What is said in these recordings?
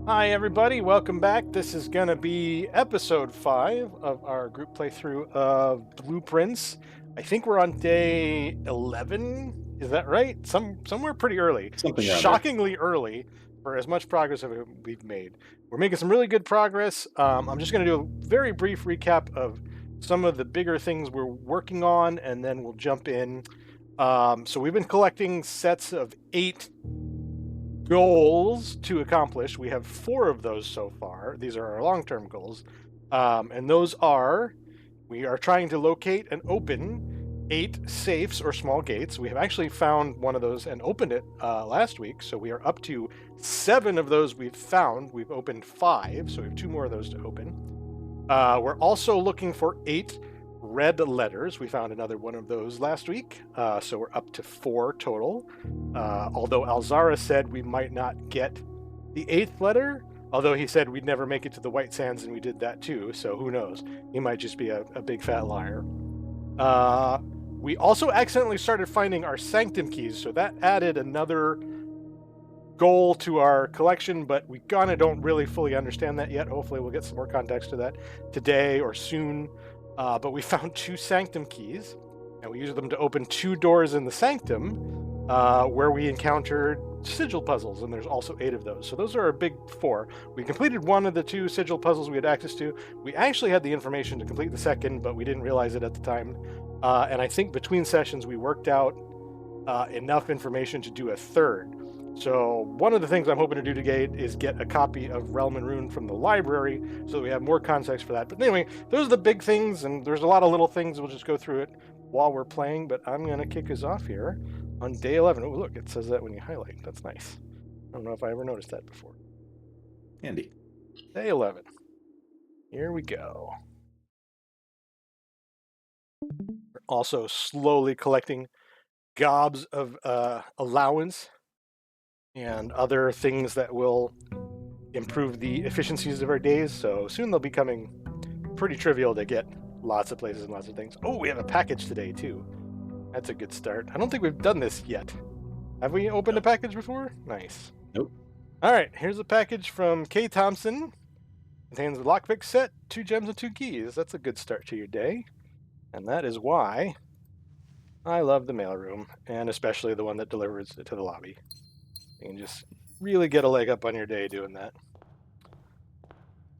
Hi, everybody. Welcome back. This is going to be episode 5 of our group playthrough of Blueprints. I think we're on day 11. Is that right? Somewhere pretty early. Something around there. Shockingly early for as much progress as we've made. We're making some really good progress. I'm just going to do a very brief recap of some of the bigger things we're working on, and then we'll jump in. So we've been collecting sets of 8 goals to accomplish. We have 4 of those so far. These are our long-term goals. And those are, we are trying to locate and open 8 safes or small gates. We have actually found one of those and opened it last week. So we are up to 7 of those we've found. We've opened 5, so we have 2 more of those to open. We're also looking for 8 red letters. We found another one of those last week, so we're up to 4 total. Although Alzara said we might not get the 8th letter, although he said we'd never make it to the White Sands, and we did that too, so who knows? He might just be a big fat liar. We also accidentally started finding our Sanctum keys, so that added another goal to our collection, but we kind of don't really fully understand that yet. Hopefully we'll get some more context to that today or soon. But we found 2 Sanctum keys, and we used them to open 2 doors in the Sanctum where we encountered sigil puzzles, and there's also 8 of those. So those are our big 4. We completed one of the 2 sigil puzzles we had access to. We actually had the information to complete the second, but we didn't realize it at the time. And I think between sessions we worked out enough information to do a third. So one of the things I'm hoping to do today is get a copy of Realm and Rune from the library so that we have more context for that. But anyway, those are the big things, and there's a lot of little things. We'll just go through it while we're playing, but I'm going to kick us off here on day 11. Oh, look, it says that when you highlight. That's nice. I don't know if I ever noticed that before. Handy. Day 11. Here we go. We're also slowly collecting gobs of allowance and other things that will improve the efficiencies of our days. So soon they'll be coming pretty trivial to get lots of places and lots of things. Oh, we have a package today too. That's a good start. I don't think we've done this yet. Have we opened a package before? Nice. Nope. All right, here's a package from K. Thompson. Contains a lockpick set, 2 gems and 2 keys. That's a good start to your day. And that is why I love the mailroom, and especially the one that delivers it to the lobby. You can just really get a leg up on your day doing that.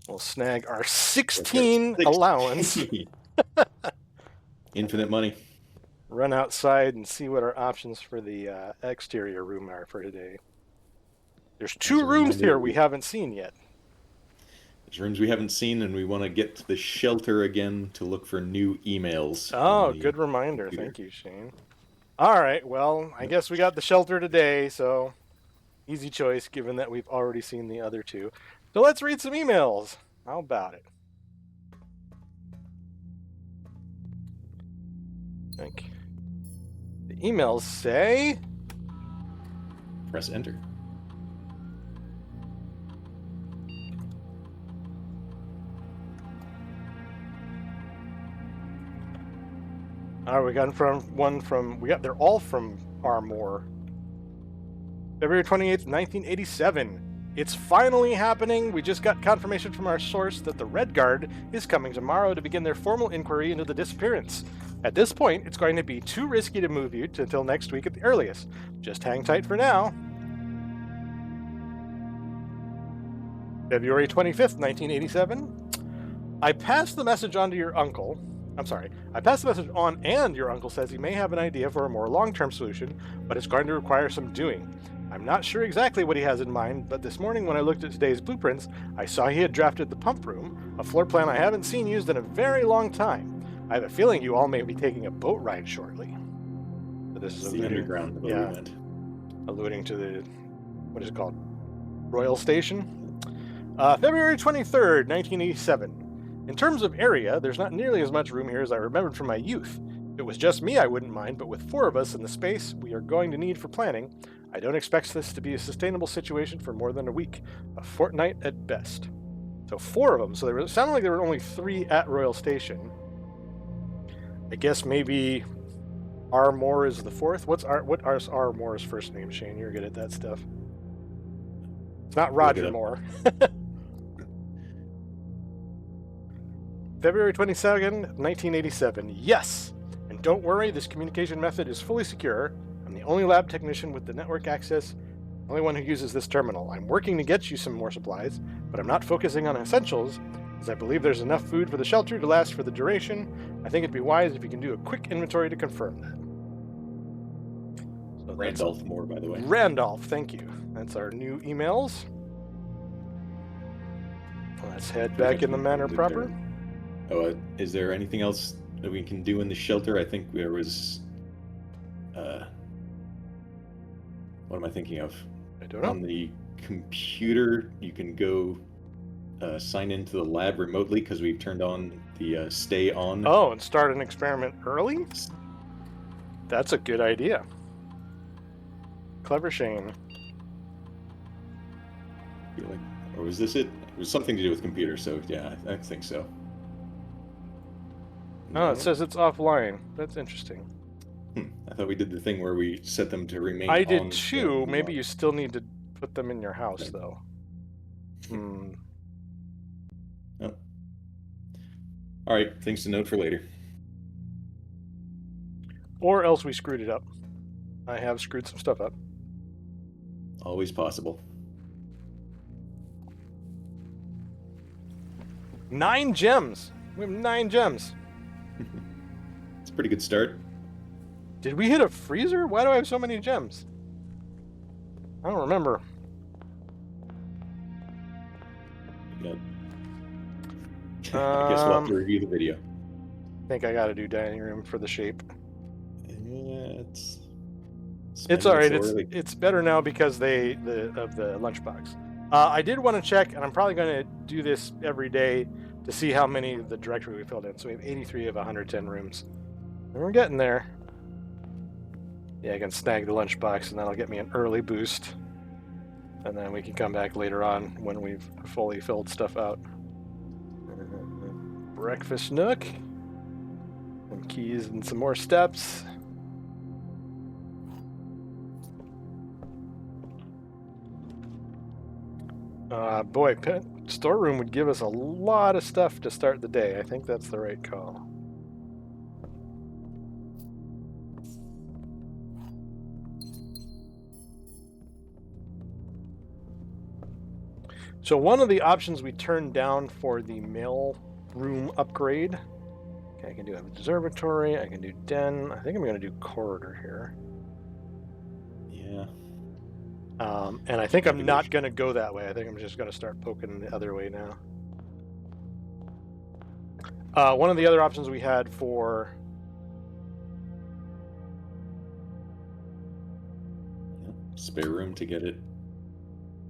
We'll snag our 16 allowance. Infinite money. Run outside and see what our options for the exterior room are for today. There's 2 rooms here we haven't seen yet. There's rooms we haven't seen, and we want to get to the shelter again to look for new emails. Oh, good reminder. Computer. Thank you, Shane. All right, well, I guess we got the shelter today, so easy choice given that we've already seen the other 2. So let's read some emails. How about it? Okay. The emails say... Press enter. We got they're all from Armor. February 28th, 1987. It's finally happening. We just got confirmation from our source that the Red Guard is coming tomorrow to begin their formal inquiry into the disappearance. At this point, it's going to be too risky to move you until next week at the earliest. Just hang tight for now. February 25th, 1987. I passed the message on to your uncle. I passed the message on, and your uncle says he may have an idea for a more long-term solution, but it's going to require some doing. I'm not sure exactly what he has in mind, but this morning when I looked at today's blueprints, I saw he had drafted the pump room, a floor plan I haven't seen used in a very long time. I have a feeling you all may be taking a boat ride shortly. So this is the underground movement. Alluding to the, what is it called? Royal Station? February 23rd, 1987. In terms of area, there's not nearly as much room here as I remembered from my youth. If it was just me, I wouldn't mind, but with 4 of us and the space we are going to need for planning, I don't expect this to be a sustainable situation for more than a week, a fortnight at best. So 4 of them. So it sounded like there were only 3 at Royal Station. I guess maybe Armor is the 4th. What is Armor's first name, Shane? You're good at that stuff. It's not Look it Roger up. Moore. February 22nd, 1987. Yes! And don't worry, this communication method is fully secure. I'm the only lab technician with the network access, the only one who uses this terminal. I'm working to get you some more supplies, but I'm not focusing on essentials, as I believe there's enough food for the shelter to last for the duration. I think it'd be wise if you can do a quick inventory to confirm that. So Randolph Moore, by the way. Randolph, thank you. That's our new emails. Let's head back in the manor proper. Oh, is there anything else that we can do in the shelter? I think there was. What am I thinking of? I don't know. On the computer, you can go sign into the lab remotely because we've turned on the stay on. Oh, and start an experiment early? That's a good idea. Clever Shane. Or was this it? It was something to do with computers, so yeah, I think so. No, it says it's offline. That's interesting. I thought we did the thing where we set them to remain I on. did too. Maybe you still need to put them in your house, though. Oh. All right, things to note for later. Or else we screwed it up. I have screwed some stuff up. Always possible. 9 gems. We have 9 gems. It's a pretty good start. Did we hit a freezer? Why do I have so many gems? I don't remember. Yeah. I guess we'll have to review the video. I think I got to do dining room for the shape. Yeah, it's all right. It's better now because of the lunchbox. I did want to check, and I'm probably going to do this every day to see how many of the directory we filled in. So we have 83 of 110 rooms. And we're getting there. Yeah, I can snag the lunchbox, and that'll get me an early boost. And then we can come back later on when we've fully filled stuff out. Breakfast nook. Some keys and some more steps. Boy, storeroom would give us a lot of stuff to start the day. I think that's the right call. So one of the options we turned down for the mail room upgrade. Okay, I can do observatory. I can do den. I think I'm going to do corridor here. Yeah. And I think I'm not going to go that way. I think I'm just going to start poking the other way now. One of the other options we had for... Spare room to get it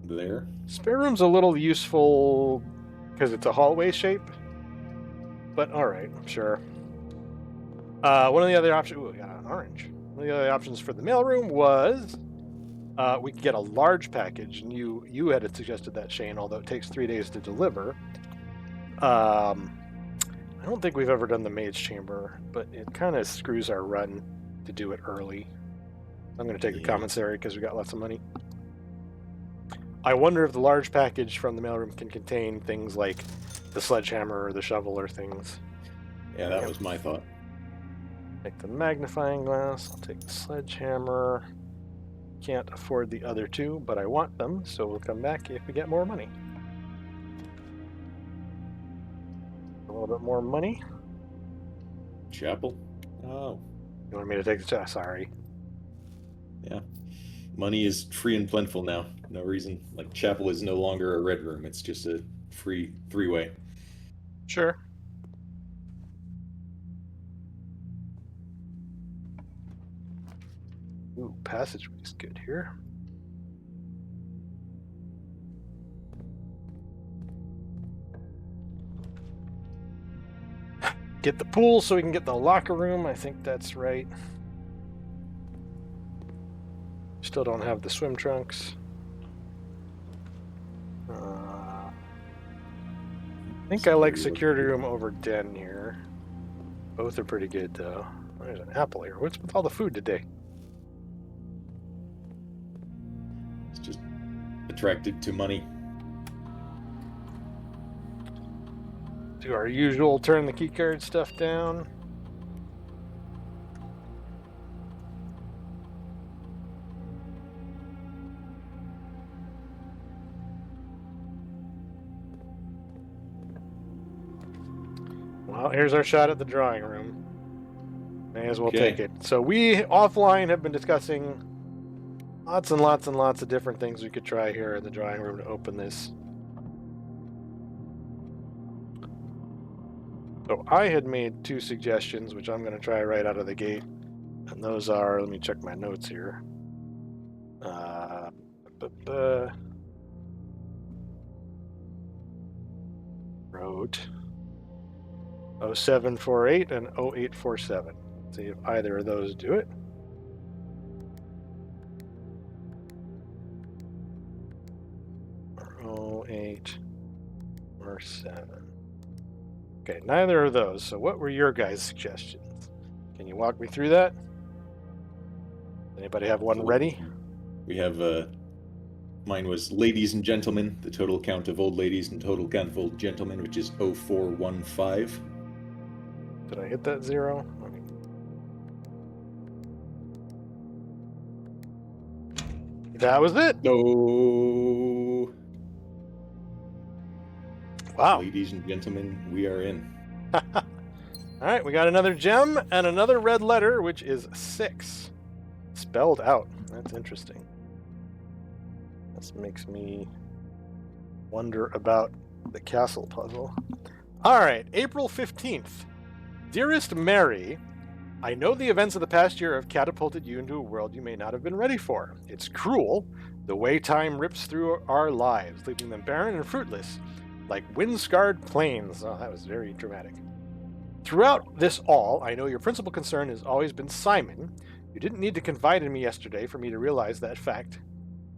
there. Spare room's a little useful because it's a hallway shape. But all right, sure. One of the other options... Ooh, we got an orange. One of the other options for the mailroom was... we could get a large package, and you had suggested that, Shane, although it takes 3 days to deliver. I don't think we've ever done the maid's chamber, but it kind of screws our run to do it early. I'm going to take the commissary because we got lots of money. I wonder if the large package from the mailroom can contain things like the sledgehammer or the shovel or things. Yeah, that was my thought. Take the magnifying glass. I'll take the sledgehammer. Can't afford the other two, but I want them, so we'll come back if we get more money. A little bit more money. Chapel? Oh. You want me to take the chapel? Sorry. Yeah. Money is free and plentiful now. No reason. Like, chapel is no longer a red room. It's just a free 3-way. Sure. Ooh, passageway is good here. Get the pool so we can get the locker room. I think that's right. Still don't have the swim trunks. I think I like security room over den here. Both are pretty good, though. There's an apple here. What's with all the food today? It's just a attracted to money. Do our usual turn the keycard stuff down. Well, here's our shot at the drawing room. May as well take it. So we, offline, have been discussing lots and lots and lots of different things we could try here in the drawing room to open this. So I had made 2 suggestions, which I'm going to try right out of the gate. And those are, let me check my notes here. Wrote 0748 and 0847. See if either of those do it. Or 08 or 7. Okay, neither of those. So what were your guys' suggestions? Can you walk me through that? Anybody have one ready? We have, mine was ladies and gentlemen, the total count of old ladies and total count of old gentlemen, which is 0415. Did I hit that 0? That was it. No. Wow. Ladies and gentlemen, we are in. All right, we got another gem and another red letter, which is 6. Spelled out. That's interesting. This makes me wonder about the castle puzzle. All right, April 15th. Dearest Mary, I know the events of the past year have catapulted you into a world you may not have been ready for. It's cruel, the way time rips through our lives, leaving them barren and fruitless, like wind-scarred plains. Oh, that was very dramatic. Throughout this all, I know your principal concern has always been Simon. You didn't need to confide in me yesterday for me to realize that fact.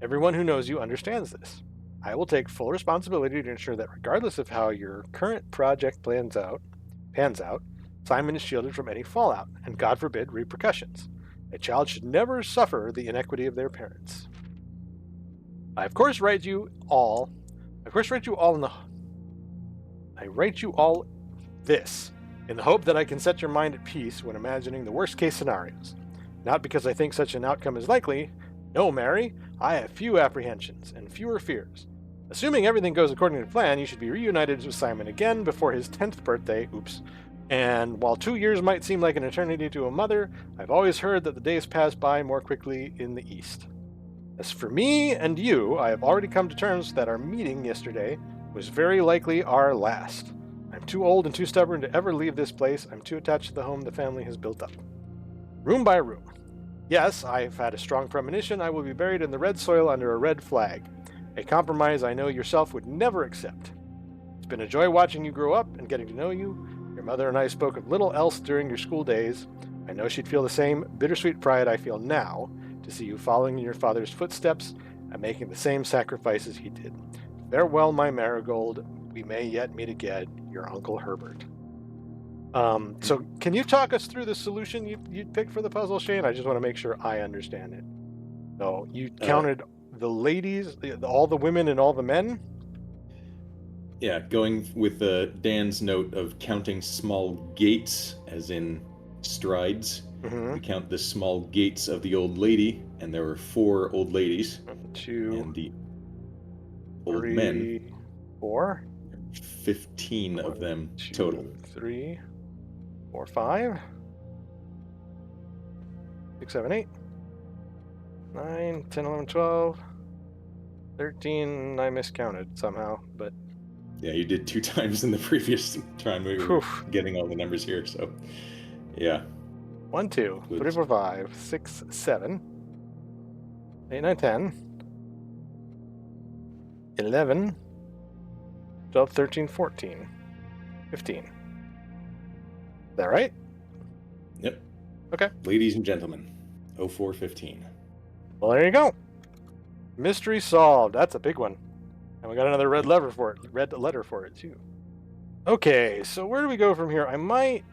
Everyone who knows you understands this. I will take full responsibility to ensure that regardless of how your current project pans out, Simon is shielded from any fallout, and God forbid, repercussions. A child should never suffer the inequity of their parents. I write you all this in the hope that I can set your mind at peace when imagining the worst case scenarios. Not because I think such an outcome is likely. No, Mary, I have few apprehensions and fewer fears. Assuming everything goes according to plan, you should be reunited with Simon again before his 10th birthday. Oops. And while 2 years might seem like an eternity to a mother, I've always heard that the days pass by more quickly in the East. As for me and you, I have already come to terms that our meeting yesterday was very likely our last. I'm too old and too stubborn to ever leave this place. I'm too attached to the home the family has built up. Room by room. Yes, I've had a strong premonition I will be buried in the red soil under a red flag. A compromise I know yourself would never accept. It's been a joy watching you grow up and getting to know you. Your mother and I spoke of little else during your school days. I know she'd feel the same bittersweet pride I feel now to see you following in your father's footsteps and making the same sacrifices he did. Farewell, my marigold. We may yet meet again. Your Uncle Herbert. So can you talk us through the solution you picked for the puzzle, Shane? I just want to make sure I understand it. So you counted the ladies, all the women and all the men? Yeah, going with Dan's note of counting small gates, as in strides. Mm-hmm. We count the small gates of the old lady, and there were 4 old ladies. 2, and the old 3, men. 4. 15 of them 2, total. 3, 4, 5, 6, 7, 8, 9, 10, 11, 12, 13. I miscounted somehow, but Yeah, you did 2 times in the previous time we were getting all the numbers here, so yeah. 1, 2, 3, 4, 5, 6, 7, 8, 9, 10, 11, 12, 13, 14, 15. Is that right? Yep. Okay. Ladies and gentlemen, 0415. Well, there you go. Mystery solved. That's a big one. And we got another red letter for it, too. Okay, so where do we go from here? I might...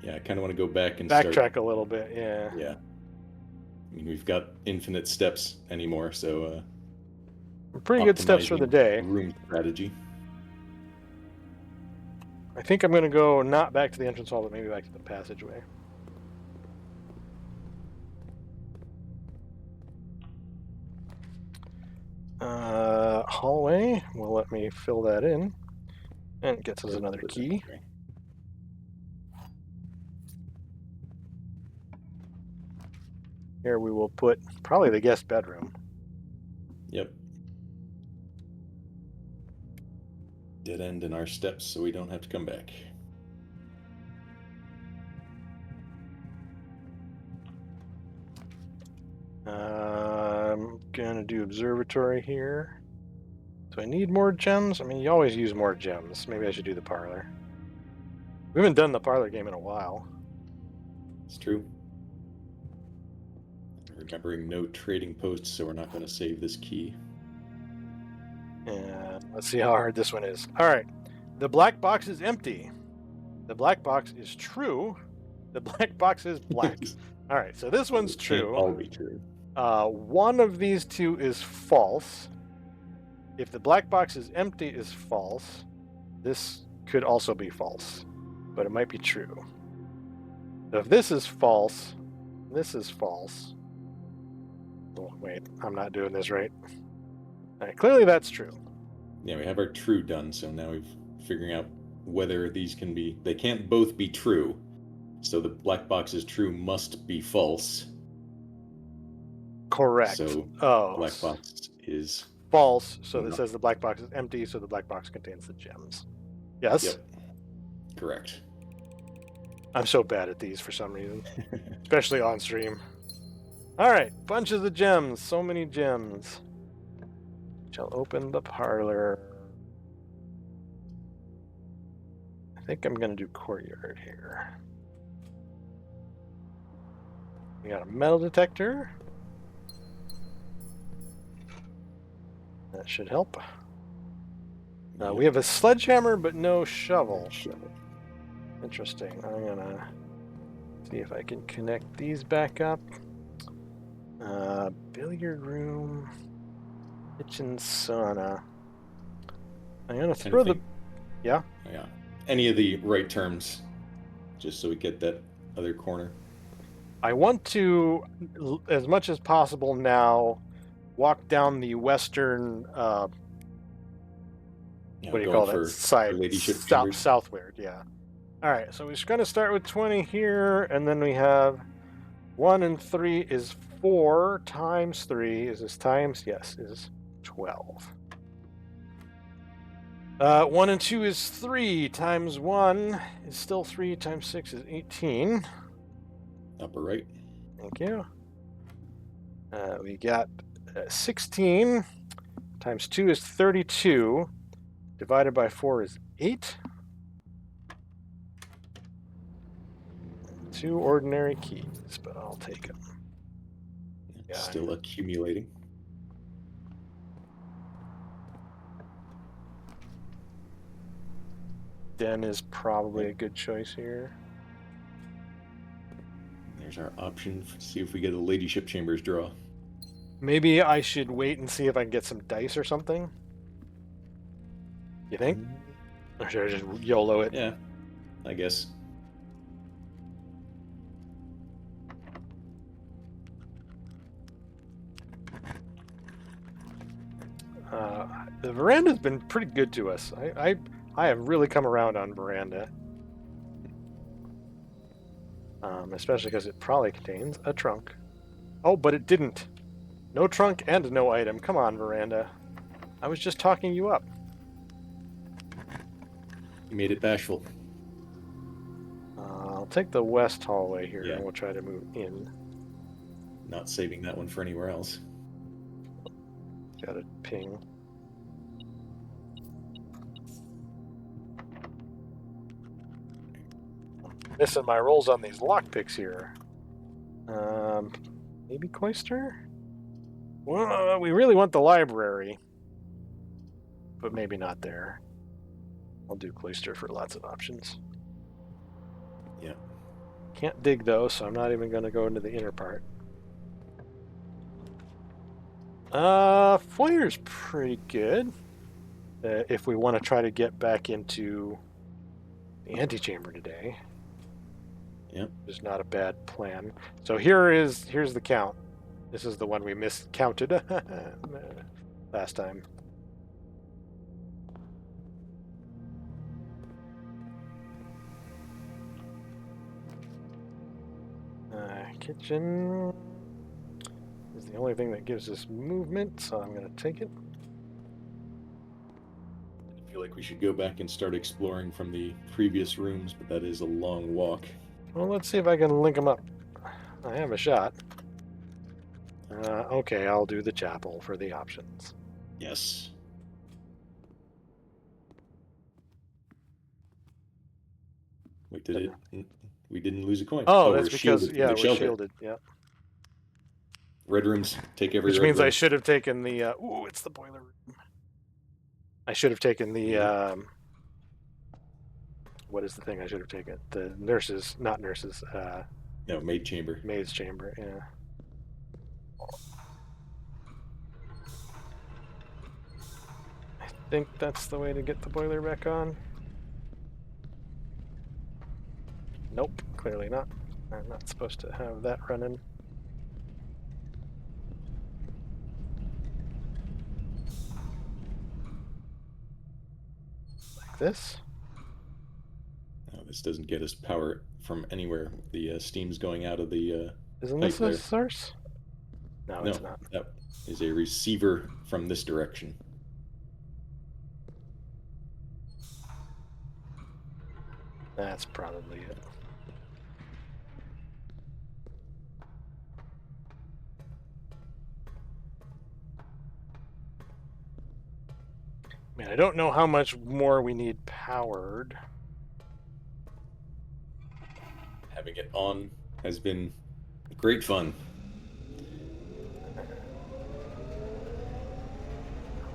Yeah, I kind of want to go back and backtrack a little bit, yeah. Yeah. I mean, we've got infinite steps anymore, so... Pretty good steps for the optimizing day. room strategy. I think I'm going to go not back to the entrance hall, but maybe back to the passageway. Hallway will let me fill that in. And it gets us another key. Here we will put probably the guest bedroom. Yep. Dead end in our steps so we don't have to come back. I'm gonna do observatory here. Do I need more gems? I mean, you always use more gems. Maybe I should do the parlor. We haven't done the parlor game in a while. It's true. Remembering no trading posts, so we're not going to save this key. And let's see how hard this one is. All right. The black box is empty. The black box is true. The black box is black. All right, so this one's true. Can't all be true. One of these two is false. If the black box is empty is false. This could also be false, but it might be true. So if this is false, this is false. Oh, wait, I'm not doing this right. All right, clearly that's true. Yeah, we have our true done, so now we're figuring out whether these can be... They can't both be true. So the black box is true must be false. Correct. So black box is... false, so it says the black box is empty, so the black box contains the gems. Yes? Yep. Correct. I'm so bad at these for some reason, especially on stream. All right, bunches of gems, so many gems. Shall open the parlor. I think I'm going to do courtyard here. We got a metal detector. That should help. We have a sledgehammer, but no shovel. Interesting. I'm gonna see if I can connect these back up. Billiard room, kitchen, sauna. I'm gonna throw the... Yeah? Yeah. Any of the right terms, just so we get that other corner. I want to, as much as possible now, walk down the western, what do you call that side? Southward, yeah. All right, so we're just going to start with 20 here, and then we have 1 and 3 is 4 times 3. Is this times? Yes, is 12. 1 and 2 is 3 times 1 is still 3 times 6 is 18. Upper right. Thank you. We got 16 times 2 is 32. Divided by 4 is 8. 2 ordinary keys, but I'll take them. Yeah, still accumulating. Den is probably a good choice here. There's our option. See if we get a ladyship chambers draw. Maybe I should wait and see if I can get some dice or something. You think? Or should I just YOLO it? Yeah, I guess. The veranda's been pretty good to us. I have really come around on veranda. Especially because it probably contains a trunk. Oh, but it didn't. No trunk and no item. Come on, veranda. I was just talking you up. You made it bashful. I'll take the west hallway here, Yeah. and we'll try to move in. Not saving that one for anywhere else. Got a ping. Missing my rolls on these lockpicks here. Maybe Cloister? Well, we really want the library, but maybe not there. I'll do Cloister for lots of options. Yeah. Can't dig though, so I'm not even going to go into the inner part. Foyer's pretty good. If we want to try to get back into the antechamber today, Yep. is not a bad plan. So here's the count. This is the one we miscounted last time. Kitchen is the only thing that gives us movement, so I'm going to take it. I feel like we should go back and start exploring from the previous rooms, but that is a long walk. Well, let's see if I can link them up. I have a shot. Okay, I'll do the chapel for the options. Yes. Wait, did it? We didn't lose a coin. Oh, that's we're because shielded from the we're shelter. shielded. Yeah. Red rooms take every Which red means room. I should have taken the. Ooh, it's the boiler room. I should have taken the. What is the thing I should have taken? The nurses, not nurses. No, maid chamber. Maid's chamber. Yeah. I think that's the way to get the boiler back on. Nope, clearly not. I'm not supposed to have that running. Like this. No, this doesn't get us power from anywhere. The steam's going out of the Isn't pipe this a there. source? No, No, it's not. that is a receiver from this direction. That's probably it. Man, I don't know how much more we need powered. Having it on has been great fun.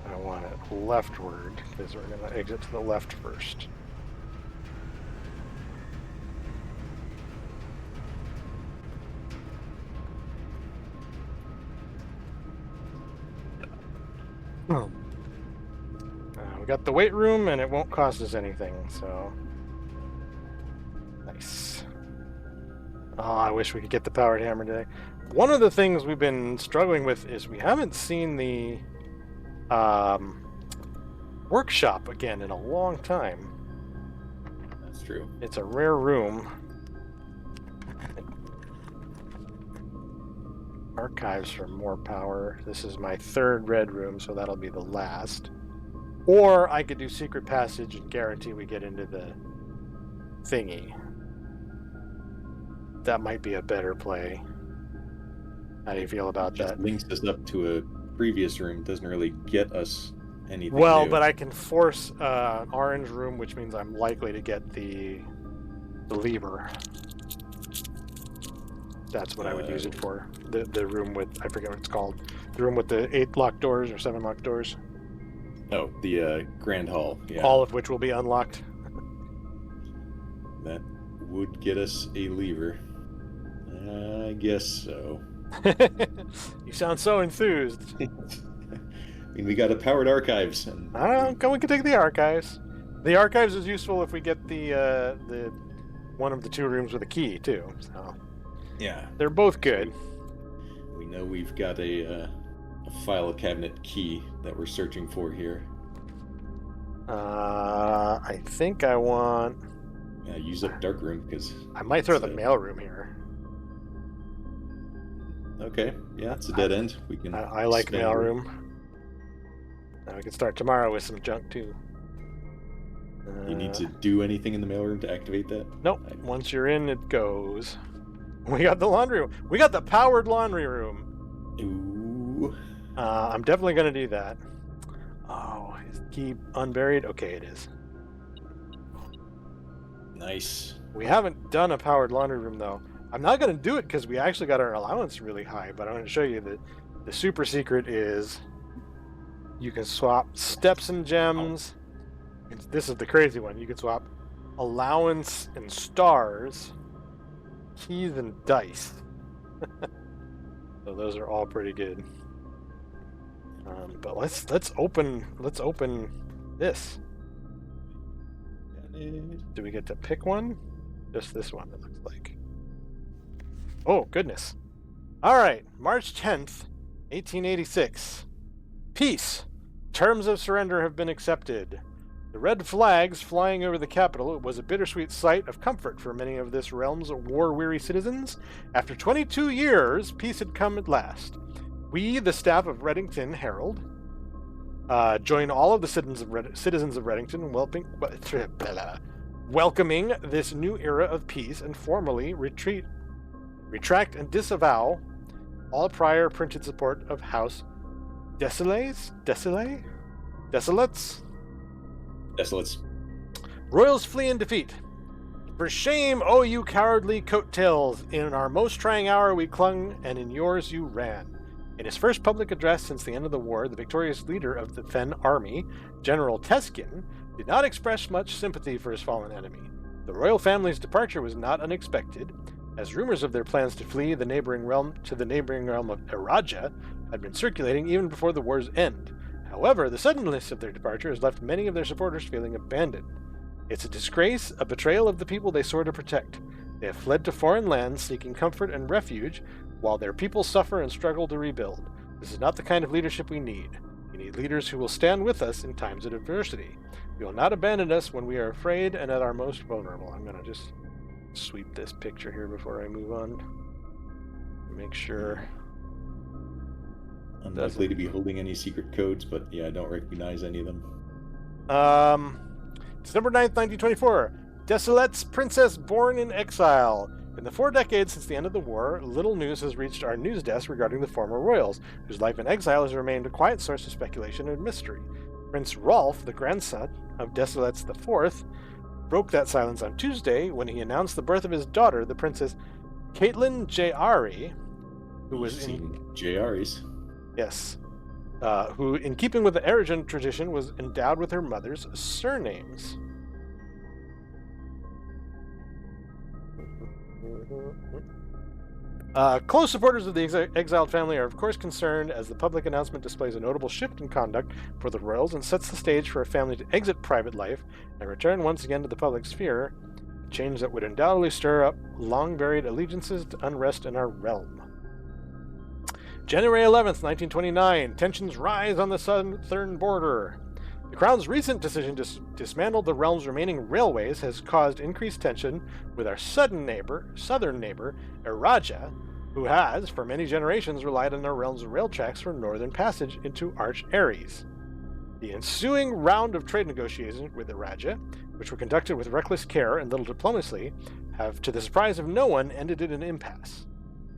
I want it leftward because we're going to exit to the left first. We got the weight room and it won't cost us anything, so nice. Oh, I wish we could get the powered hammer today. One of the things we've been struggling with is we haven't seen the workshop again in a long time. That's true. It's a rare room. Archives for more power. This is my third red room, so that'll be the last. Or I could do secret passage and guarantee we get into the thingy. That might be a better play. How do you feel about Just that? links us up to a previous room. Doesn't really get us anything Well, new. but I can force an orange room, which means I'm likely to get the lever. That's what I would use it for. The room with, I forget what it's called. The room with the 8 locked doors or 7 locked doors. Oh, the Grand Hall. Yeah. All of which will be unlocked. That would get us a lever. I guess so. You sound so enthused. I mean, we got a powered archives. And We can take the archives. The archives is useful if we get the one of the 2 rooms with a key too. So yeah, they're both good. we know we've got a file cabinet key that we're searching for here. I think I want. Use up dark room because I might throw the mail room here. Okay, yeah, it's a dead end. We can. I like spend mail room. room. Now we can start tomorrow with some junk too. You need to do anything in the mailroom to activate that? Nope. Once you're in, it goes. We got the laundry room. We got the powered laundry room. Ooh. I'm definitely going to do that. Oh, is the key unburied? Okay, it is. Nice. We haven't done a powered laundry room, though. I'm not going to do it because we actually got our allowance really high, but I'm going to show you that the super secret is you can swap steps and gems. This is the crazy one. You can swap allowance and stars, keys and dice. So those are all pretty good. But let's open this. Do we get to pick one? Just this one, it looks like. Oh, goodness. All right, March 10th, 1886. Peace. Terms of surrender have been accepted. The red flags flying over the capital was a bittersweet sight of comfort for many of this realm's war-weary citizens. After 22 years, peace had come at last. We, the staff of Reddington Herald, join all of the citizens of Reddington in welcoming this new era of peace and formally retract and disavow all prior printed support of House Desolates? Royals flee in defeat. For shame, oh you cowardly coattails! In our most trying hour we clung, and in yours you ran. In his first public address since the end of the war, the victorious leader of the Fen army, General Teskin, did not express much sympathy for his fallen enemy. The royal family's departure was not unexpected, as rumors of their plans to flee the neighboring realm of Eraja had been circulating even before the war's end. However, the suddenness of their departure has left many of their supporters feeling abandoned. It's a disgrace, a betrayal of the people they swore to protect. They have fled to foreign lands seeking comfort and refuge, while their people suffer and struggle to rebuild. This is not the kind of leadership we need. We need leaders who will stand with us in times of adversity. We will not abandon us when we are afraid and at our most vulnerable. I'm going to just sweep this picture here before I move on. Make sure. Unlikely to be holding any secret codes, but yeah, I don't recognize any of them. December 9th, 1924. Desolette's princess born in exile. In the 4 decades since the end of the war, little news has reached our news desk regarding the former royals, whose life in exile has remained a quiet source of speculation and mystery. Prince Rolf, the grandson of Desolettes IV, broke that silence on Tuesday when he announced the birth of his daughter, the Princess Caitlin Jari, who was in Jaris. Yes. Who, in keeping with the Arajan tradition, was endowed with her mother's surnames. Close supporters of the exiled family are of course concerned, as the public announcement displays a notable shift in conduct for the royals and sets the stage for a family to exit private life and return once again to the public sphere, a change that would undoubtedly stir up long-buried allegiances to unrest in our realm. January 11th, 1929. Tensions rise on the southern border. The Crown's recent decision to dismantle the realm's remaining railways has caused increased tension with our southern neighbor, Eraja, who has, for many generations, relied on our realm's rail tracks for northern passage into Arch Ares. The ensuing round of trade negotiations with Eraja, which were conducted with reckless care and little diplomacy, have, to the surprise of no one, ended in an impasse.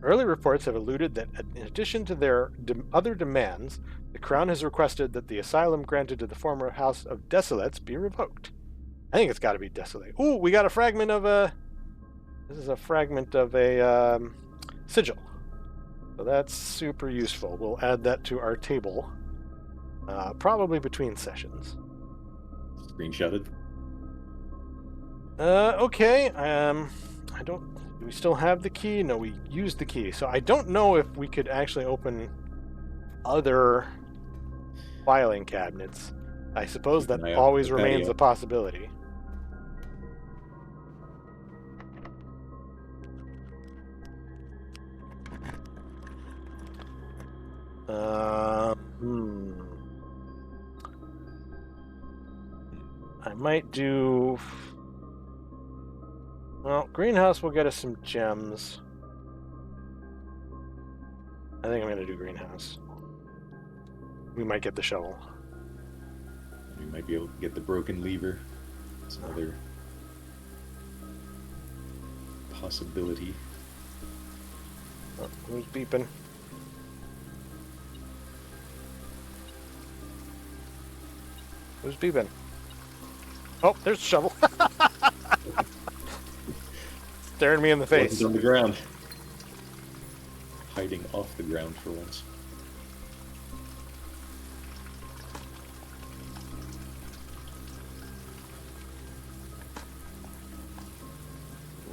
Early reports have alluded that, in addition to their other demands, the Crown has requested that the asylum granted to the former House of Desolates be revoked. I think it's got to be Desolate. Ooh, we got a fragment of a... This is a fragment of a sigil. So that's super useful. We'll add that to our table, probably between sessions. Screenshotted. Okay. I don't... Do we still have the key? No, we used the key. So I don't know if we could actually open other filing cabinets. I suppose that always remains a possibility. I might do... Well, greenhouse will get us some gems. I think I'm going to do greenhouse. We might get the shovel. We might be able to get the broken lever. That's another possibility. Oh, who's beeping? Who's beeping? Oh, there's the shovel. Staring me in the face. It's on the ground. Hiding off the ground for once.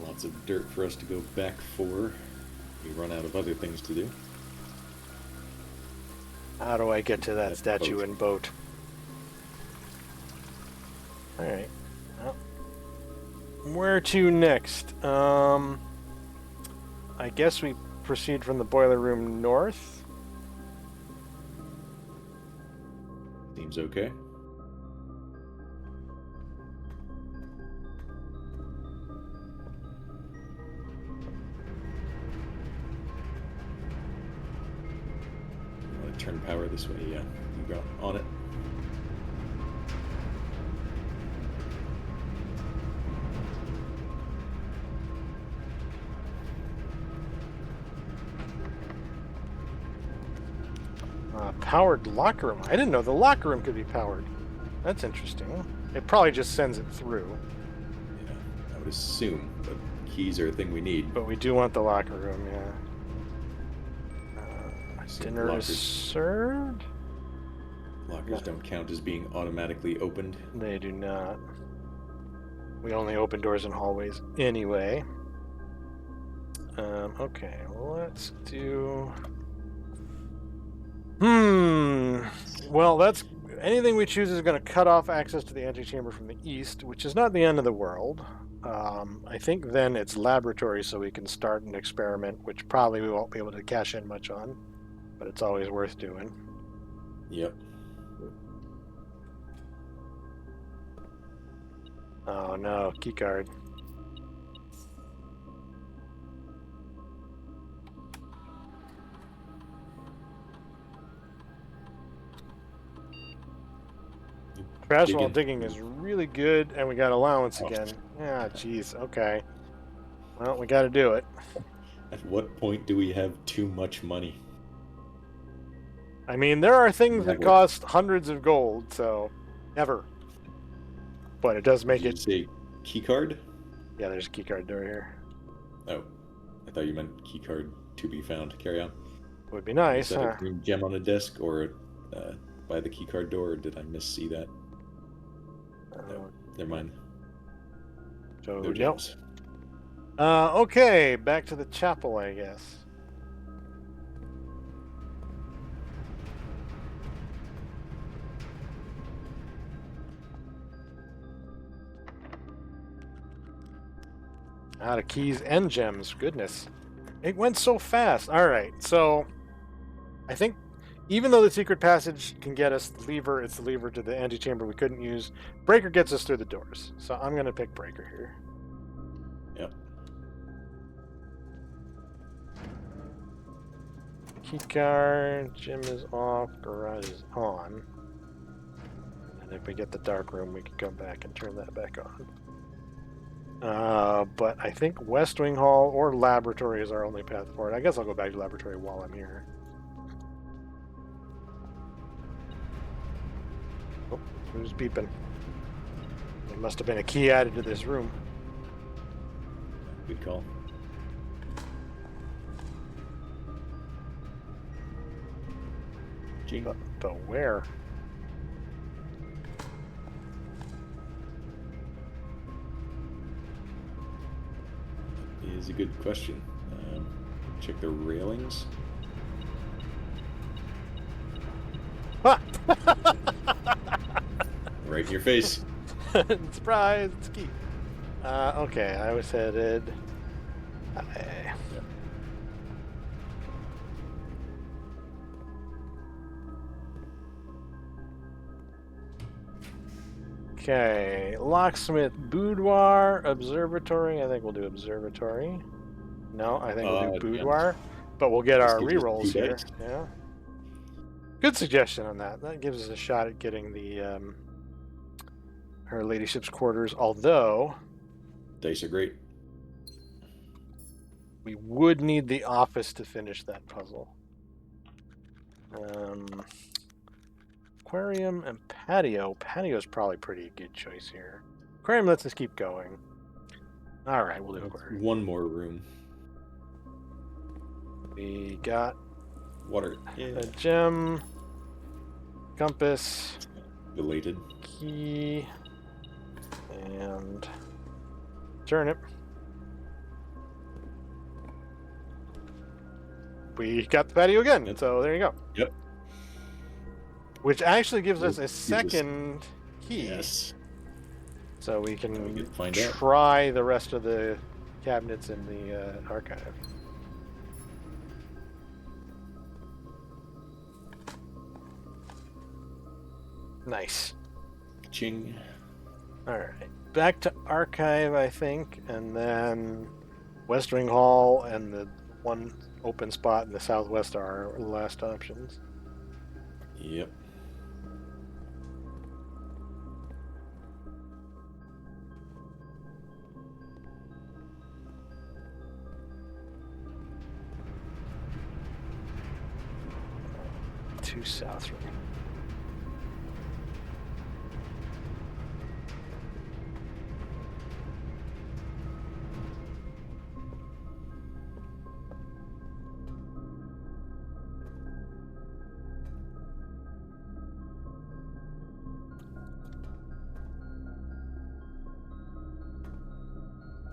Lots of dirt for us to go back for. We run out of other things to do. How do I get to that That's statue both. and boat? Alright. Well, where to next? I guess we proceed from the boiler room north. Seems okay. You want to turn power this way? Yeah, you go on it. Powered locker room. I didn't know the locker room could be powered. That's interesting. It probably just sends it through. Yeah, I would assume, but keys are a thing we need. But we do want the locker room, yeah. So Dinner is served? Lockers don't count as being automatically opened. They do not. We only open doors in hallways anyway. Okay, let's do... Well, that's... Anything we choose is going to cut off access to the antechamber from the east, which is not the end of the world. I think then it's laboratory, so we can start an experiment, which probably we won't be able to cash in much on, but it's always worth doing. Yep. Oh no, keycard. Trash wall digging is really good, and we got allowance again. Yeah, jeez. Okay. Well, we got to do it. At what point do we have too much money? I mean, there are things that cost hundreds of gold, so never. But it does make it. Did you say key card? Yeah, there's a key card door here. Oh, I thought you meant key card to be found. Carry on. Would be nice, Is that huh? a green gem on a desk or by the key card door, or did I miss-see that? No, never mind. So, no gems. Okay, back to the chapel, I guess. Out of keys and gems. Goodness. It went so fast. All right, so I think even though the secret passage can get us the lever, it's the lever to the antechamber we couldn't use. Breaker gets us through the doors. So I'm going to pick Breaker here. Yep. Keycard, gym is off, garage is on. And if we get the dark room, we can come back and turn that back on. But I think West Wing Hall or Laboratory is our only path forward. I guess I'll go back to Laboratory while I'm here. Oh, who's beeping? There must have been a key added to this room. Good call. But where? Is a good question. Check the railings. Ah! Right in your face. Surprise! It's a key. Okay, I was headed. Okay, locksmith, boudoir, observatory. I think we'll do observatory. No, I think we'll do boudoir, but we'll get our rerolls here. Yeah. Good suggestion on that. That gives us a shot at getting the her ladyship's quarters. Although dice are great. We would need the office to finish that puzzle. Aquarium and patio. Patio is probably pretty good choice here. Aquarium lets us keep going. All right, we'll do aquarium. One more room. We got water. A gem, compass, belated key, and turnip. We got the patio again, so there you go. Yep. which actually gives us a Gives us- second key. Yes. So we Now we can get to find out. try the rest of the cabinets in the archive. Nice. Ching. All right. Back to archive, I think, and then West Wing Hall and the one open spot in the southwest are our last options. Yep. Two south.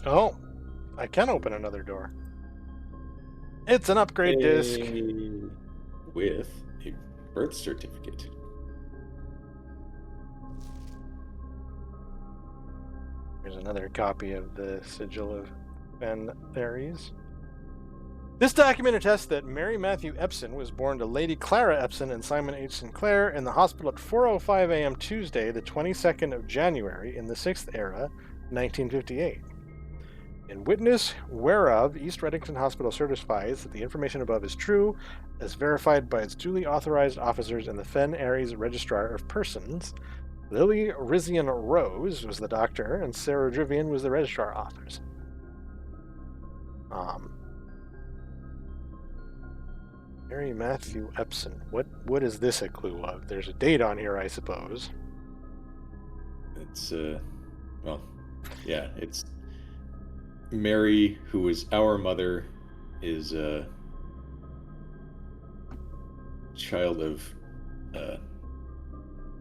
Oh, I can open another door. It's an upgrade disc. With a birth certificate. Here's another copy of the Sigil of Ben Aries. This document attests that Mary Matthew Epson was born to Lady Clara Epson and Simon H. Sinclair in the hospital at 4:05 a.m. Tuesday, the 22nd of January in the 6th era, 1958. In witness whereof, East Reddington Hospital certifies that the information above is true, as verified by its duly authorized officers and the Fen Aries Registrar of Persons. Lily Rizian Rose was the doctor, and Sarah Drivian was the registrar officer. Mary Matthew Epson. What is this a clue of? There's a date on here, I suppose. It's well, yeah, it's Mary, who is our mother, is a child of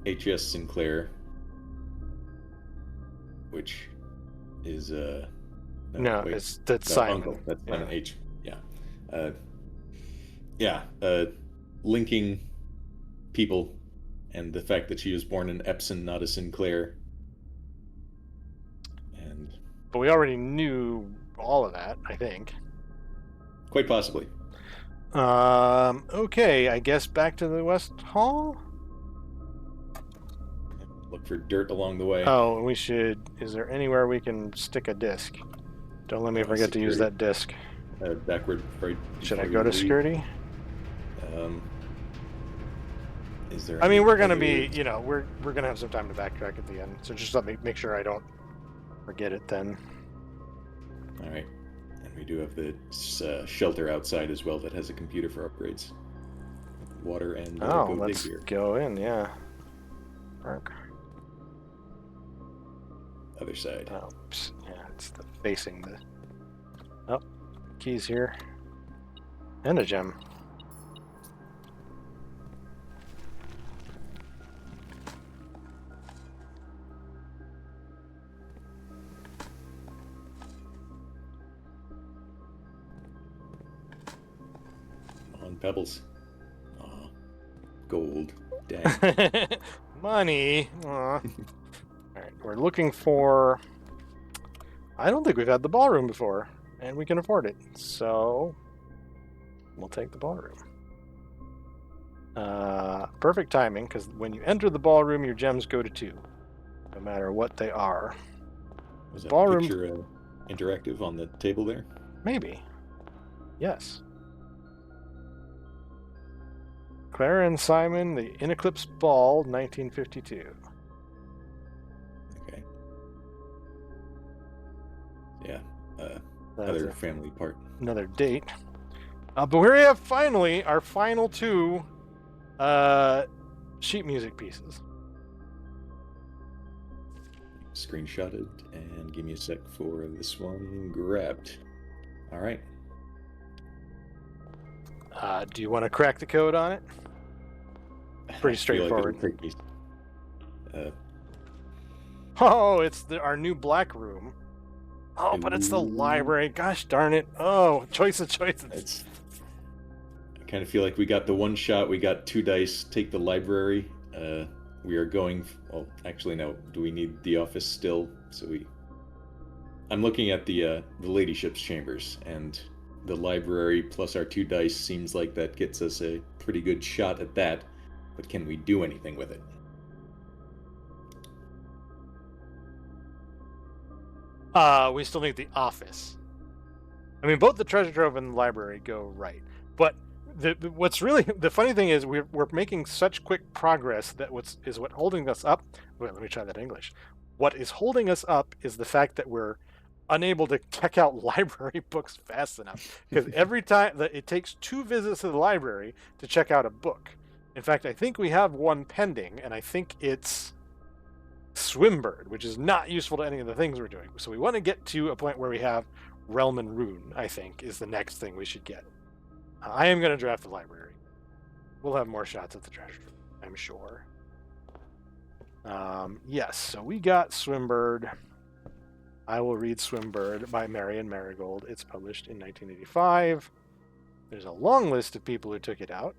H.S. Sinclair, which is No, wait, that's no, Simon. uncle. That's Yeah. Simon H. Yeah. Linking people, and the fact that she was born in Epson, not a Sinclair. And But we already knew all of that, I think. quite possibly. Okay, I guess back to the West Hall? Look for dirt along the way. Oh, we should... Is there anywhere we can stick a disc? Don't let me forget to use that disc. Backward, right. Should I before go you to leave. security? Is there? I mean, any we're gonna other- be, we're gonna have some time to backtrack at the end. So just let me make sure I don't forget it then. All right, and we do have the shelter outside as well that has a computer for upgrades, water, and Oh, go dig let's gear. go in, yeah. Mark. Other side. Oh, yeah, it's facing the... Oh, keys here. And a gem. On pebbles. Aw, gold. Dang. Money. Aw. All right, we're looking for... I don't think we've had the ballroom before, and we can afford it. So we'll take the ballroom. Perfect timing, because when you enter the ballroom, your gems go to 2, no matter what they are. Was that Ballroom- picture interactive on the table there? Maybe. Yes. Clara and Simon, the In Eclipse Ball, 1952. Okay. Yeah. That's Other family part. another date. But we have finally our final 2 sheet music pieces. Screenshotted, and give me a sec for this one grabbed. All right. Do you want to crack the code on it? Pretty I feel like it'll straightforward. take me, Oh, it's our new black room. Oh, but it's the Ooh. library. Gosh darn it. Oh, choice of choices. It's. I kind of feel like we got the one shot. We got 2 dice. Take the library. Uh, we are going. Well, actually, no. Do we need the office still? So we. I'm looking at the ladyship's chambers, and the library plus our 2 dice seems like that gets us a pretty good shot at that. But can we do anything with it? We still need the office. I mean, both the treasure trove and the library go right, but what's really the funny thing is we're making such quick progress that what holding us up. Wait, let me try that in English. What is holding us up is the fact that we're unable to check out library books fast enough because every time that it takes 2 visits to the library to check out a book. In fact, I think we have one pending, and I think it's Swimbird, which is not useful to any of the things we're doing. So we want to get to a point where we have Realm and Rune, I think, is the next thing we should get. I am going to draft the library. We'll have more shots at the treasure, I'm sure. Yes, so we got Swimbird. I will read Swimbird by Marion Marigold. It's published in 1985. There's a long list of people who took it out,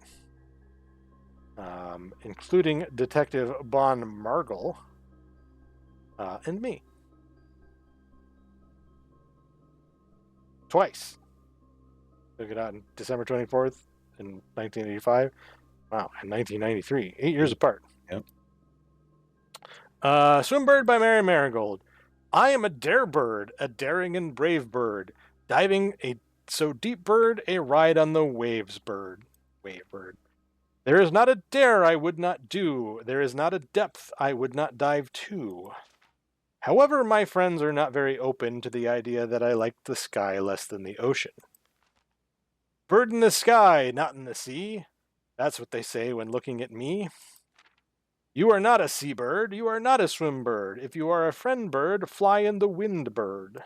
including Detective Bon Margle and me. Twice. Took it out on December 24th in 1985. Wow, and 1993. 8 years apart. Yep. Swimbird by Mary Marigold. I am a dare bird, a daring and brave bird, diving a so deep bird, a ride on the waves bird. Wave bird. There is not a dare I would not do. There is not a depth I would not dive to. However, my friends are not very open to the idea that I like the sky less than the ocean. Bird in the sky, not in the sea. That's what they say when looking at me. You are not a seabird, you are not a swim bird. If you are a friend bird, fly in the wind bird.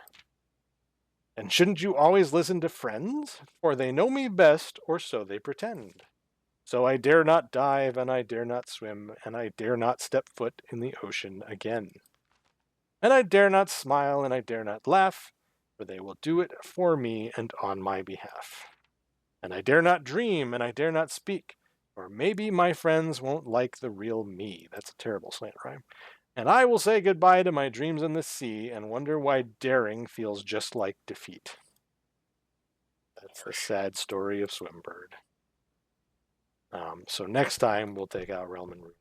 And shouldn't you always listen to friends? For they know me best, or so they pretend. So I dare not dive, and I dare not swim, and I dare not step foot in the ocean again. And I dare not smile, and I dare not laugh, for they will do it for me and on my behalf. And I dare not dream, and I dare not speak, or maybe my friends won't like the real me. That's a terrible slant rhyme. And I will say goodbye to my dreams in the sea and wonder why daring feels just like defeat. That's the sad story of Swimbird. So next time we'll take out Realm and Rune.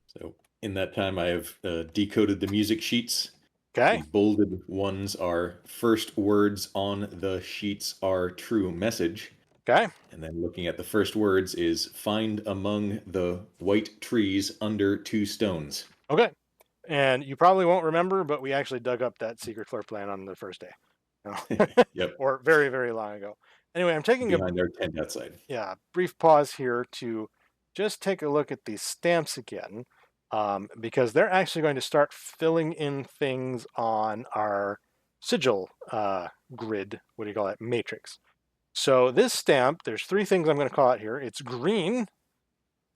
So in that time, I have decoded the music sheets. Okay. The bolded ones are first words on the sheets are true message. Okay. And then looking at the first words is find among the white trees under 2 stones. Okay. And you probably won't remember, but we actually dug up that secret floor plan on the first day. Yep. Or very, very long ago. Anyway, I'm taking behind our tent outside. brief pause here to just take a look at these stamps again, because they're actually going to start filling in things on our sigil grid. What do you call it? Matrix. So this stamp, there's 3 things I'm going to call out here. It's green.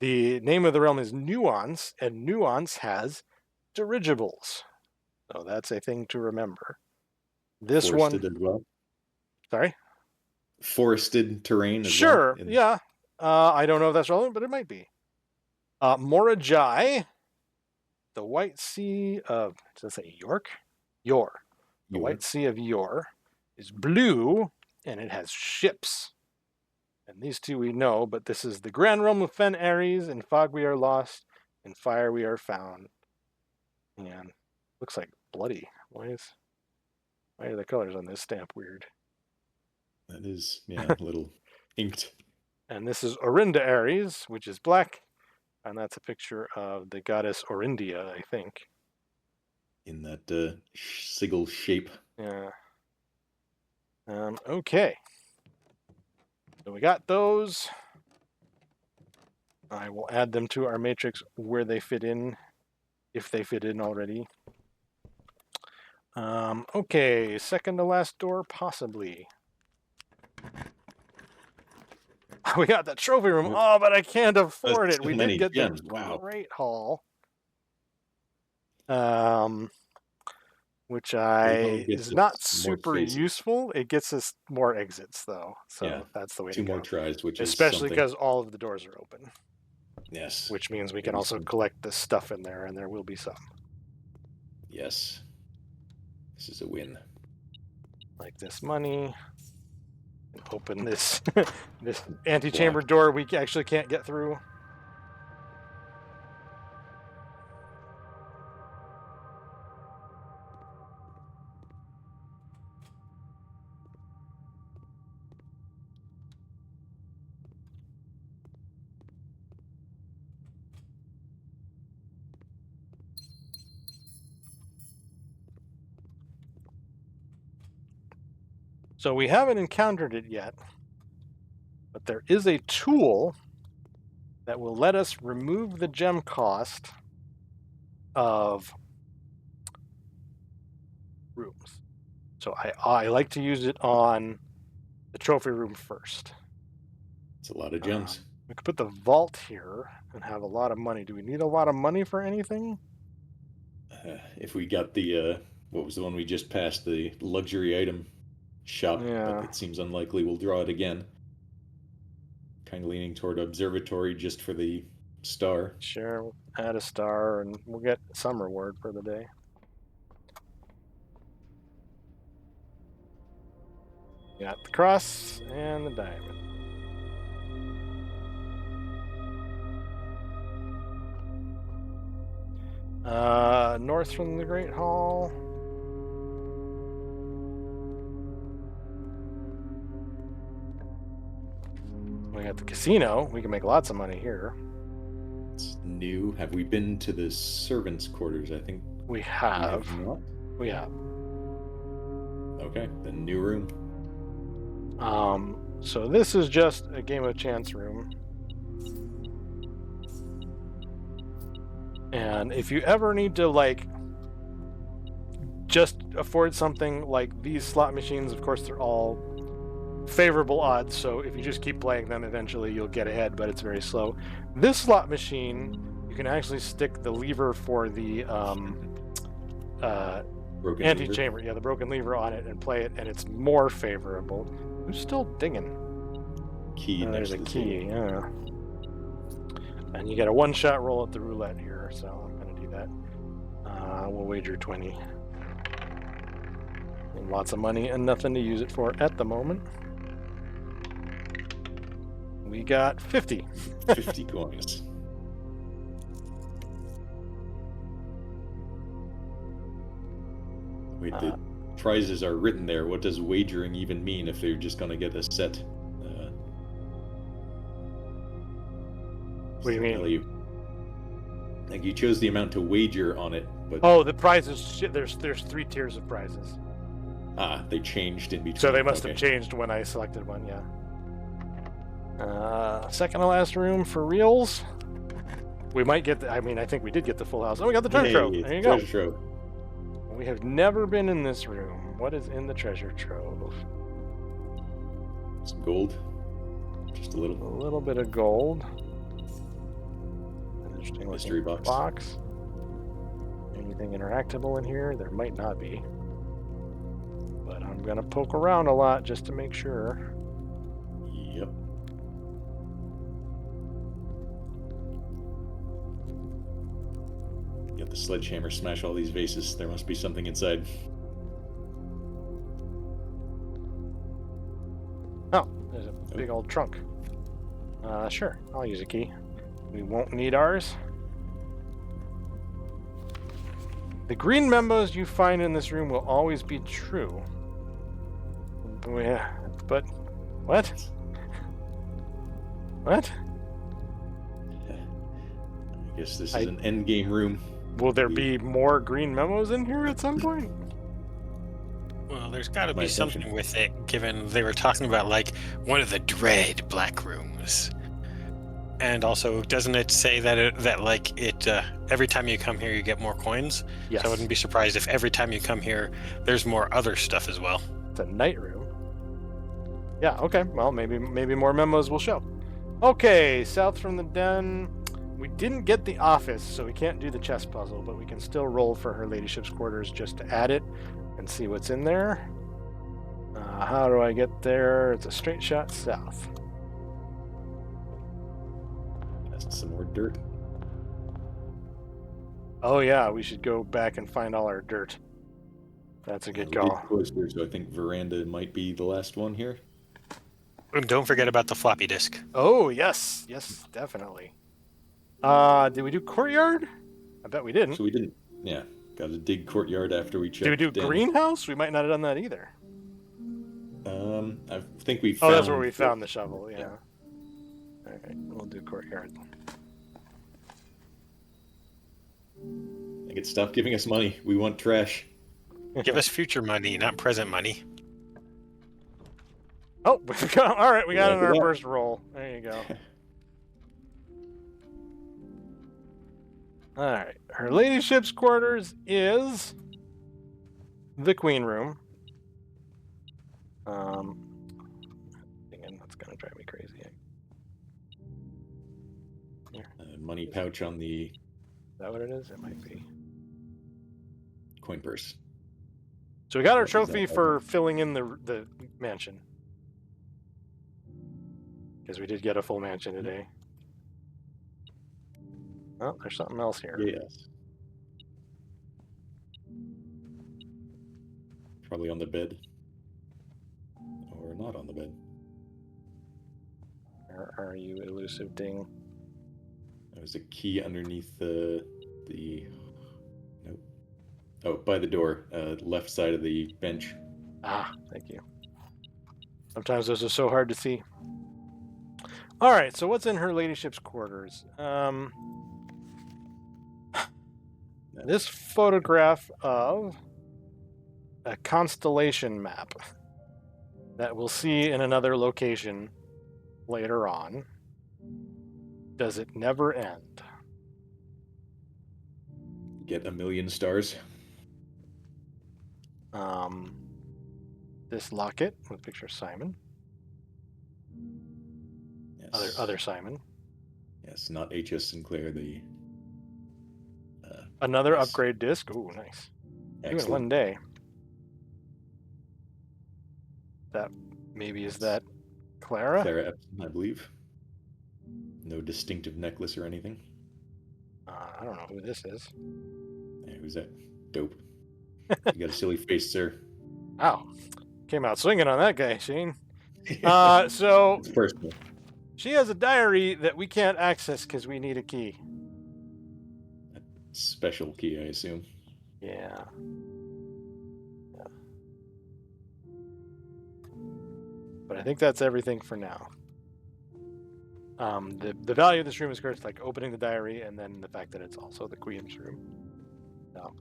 The name of the realm is Nuance, and Nuance has dirigibles. So that's a thing to remember. This Forested one, as well. sorry? Forested terrain as sure, well. yeah. I don't know if that's relevant, but it might be. Morajai, the White Sea of, does it say York? Yor. The White Sea of Yor is blue, and it has ships. And these 2 we know, but this is the Grand Realm of Fen Ares. In fog we are lost, in fire we are found. And looks like bloody. Why are the colors on this stamp weird? That is, yeah, a little inked. And this is Orinda Ares, which is black. And that's a picture of the goddess Orindia, I think. In that sigil shape. Yeah. Okay. So we got those. I will add them to our matrix where they fit in, if they fit in already. Okay, second to last door, possibly. We got that trophy room. Oh, but I can't afford it. So We many did get gems. the Wow. Great Hall. Which is not super useful. It gets us more exits, though. So yeah, that's the way 2 to go. more tries, which is especially because all of the doors are open. Yes. which means we can Maybe also some. collect the stuff in there, and there will be some. Yes. This is a win. Like this money. And open this this antechamber Blocked. door we actually can't get through. So we haven't encountered it yet, but there is a tool that will let us remove the gem cost of rooms. So I like to use it on the trophy room first. It's a lot of gems. We could put the vault here and have a lot of money. Do we need a lot of money for anything? If we got the what was the one we just passed, the luxury item shop, but Yeah. it seems unlikely we'll draw it again. Kind of leaning toward observatory just for the star. Sure, we'll add a star and we'll get some reward for the day. Got the cross and the diamond. North from the Great Hall. We got the casino. We can make lots of money here. It's new. Have we been to the servants' quarters? I think We we have. have not. We have. Okay, then new room. So this is just a game of chance room. And if you ever need to like just afford something like these slot machines, of course they're all favorable odds, so if you just keep playing them eventually you'll get ahead, but it's very slow. This slot machine, you can actually stick the lever for the Broken antechamber, yeah, the broken lever on it and play it, and it's more favorable. Who's still digging? key next There's a to the key, table. yeah. And you get a one-shot roll at the roulette here, so I'm going to do that. We'll wager 20. And lots of money and nothing to use it for at the moment. We got 50. 50 coins. Wait, the prizes are written there. What does wagering even mean if they're just going to get a set? What do you mean? Tell you. Like you chose the amount to wager on it, but Oh, the prizes. There's 3 tiers of prizes. they changed in between. So they must Okay. have changed when I selected one, yeah. Second to last room for reals. We might get I think we did get the full house. Oh, we got the treasure trove. Hey, There you go. treasure trove. We have never been in this room. What is in the treasure trove? Some gold. Just a A little. little bit of gold. An interesting Mystery looking box. Anything interactable in here? There might not be. But I'm going to poke around a lot just to make sure. Yep. Get the sledgehammer, smash all these vases. There must be something inside. Oh, there's a big old trunk. Sure, I'll use a key. We won't need ours. The green memos you find in this room will always be true. But what? What? I guess this is an end game room. Will there be more green memos in here at some point? Well, there's got to My be assumption. something with it, given they were talking about like one of the dread black rooms. And also, doesn't it say that every time you come here you get more coins? Yes. So I wouldn't be surprised if every time you come here there's more other stuff as well. It's a night room. Yeah, okay. Well, maybe more memos will show. Okay, south from the den. We didn't get the office, so we can't do the chess puzzle, but we can still roll for her ladyship's quarters just to add it and see what's in there. How do I get there? It's a straight shot south. Some more dirt. Oh yeah, we should go back and find all our dirt. That's a good We call. did cloister, so I think veranda might be the last one here. And don't forget about the floppy disk. Oh yes, definitely. Did we do courtyard? I bet we didn't. So we didn't. Yeah, got to dig courtyard after we checked. Did we do in. greenhouse? We might not have done that either. I think we found. Oh, that's where we found the shovel. Yeah. All right, we'll do courtyard. I could stop giving us money. We want trash. Give us future money, not present money. Oh, we got, all right. We got it in our Yeah. first roll. There you go. All right. Her ladyship's quarters is the queen room. Again, that's gonna drive me crazy. Money pouch on the Is that what it is? It might be. coin purse. So we got our What is that trophy for filling in the mansion. Because we did get a full mansion today. Oh, there's something else here. Yes. Probably on the bed. Or not on the bed. Where are you, elusive ding? There's a key underneath the nope. Oh, by the door, left side of the bench. Ah, thank you. Sometimes those are so hard to see. All right, so what's in her ladyship's quarters? This photograph of a constellation map that we'll see in another location later on. Does it never end? Get 1,000,000 stars. This locket with a picture of Simon. Yes. Other Simon. Yes, not H.S. Sinclair. The Another yes. upgrade disc. Ooh, nice. Two in excellent. one day. That maybe is that Clara? Clara Epson, I believe. No distinctive necklace or anything. I don't know who this is. Hey, who's that? Dope. You got a silly face, sir. Wow. Came out swinging on that guy, Shane. So It's personal. she has a diary that we can't access because we need a key. Special key, I assume. Yeah. But I think that's everything for now. The value of this room is correct, like opening the diary, and then the fact that it's also the queen's room. So,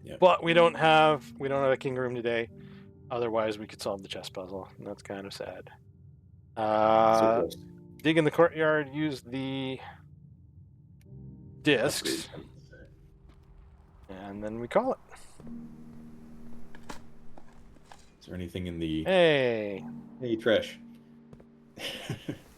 Yep. but we don't have a king room today. Otherwise, we could solve the chess puzzle, and that's kind of sad. So close. Dig in the courtyard. Use the discs, and then we call it. Is there anything in the... Hey. Hey, trash.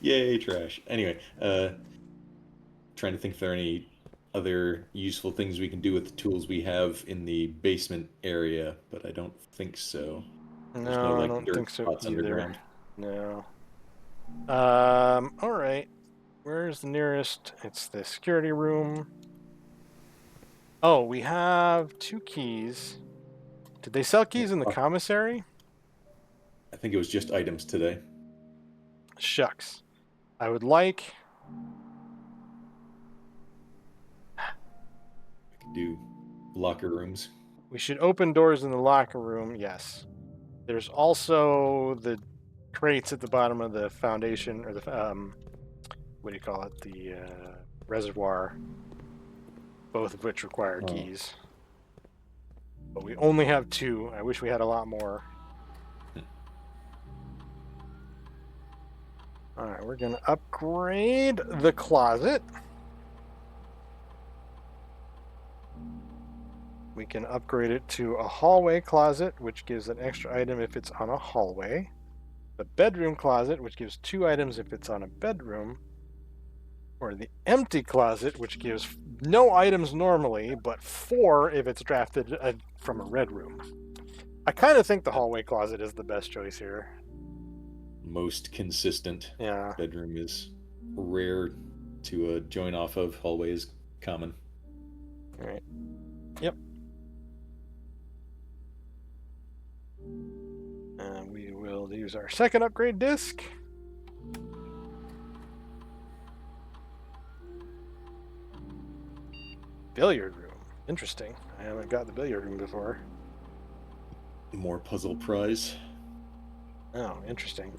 Yay, trash. Anyway, trying to think if there are any other useful things we can do with the tools we have in the basement area, but I don't think so. There's No, I like, don't dirt think so spots either. underground. No. All right. Where's the nearest? It's the security room. Oh, we have 2 keys. Did they sell keys in the commissary? I think it was just items today. Shucks. I would like... We could do locker rooms. We should open doors in the locker room, yes. There's also the crates at the bottom of the foundation, or the, what do you call it? The reservoir. Both of which require keys. But we only have 2. I wish we had a lot more. Alright, we're going to upgrade the closet. We can upgrade it to a hallway closet, which gives an extra item if it's on a hallway. The bedroom closet, which gives 2 items if it's on a bedroom. Or the empty closet, which gives no items normally, but 4 if it's drafted from a red room. I kind of think the hallway closet is the best choice here. Most consistent. Yeah. Bedroom is rare to join off of. Hallway is common. All right. Yep. And we will use our second upgrade disc. Billiard room. Interesting. I haven't got the billiard room before. More puzzle prize. Oh, interesting.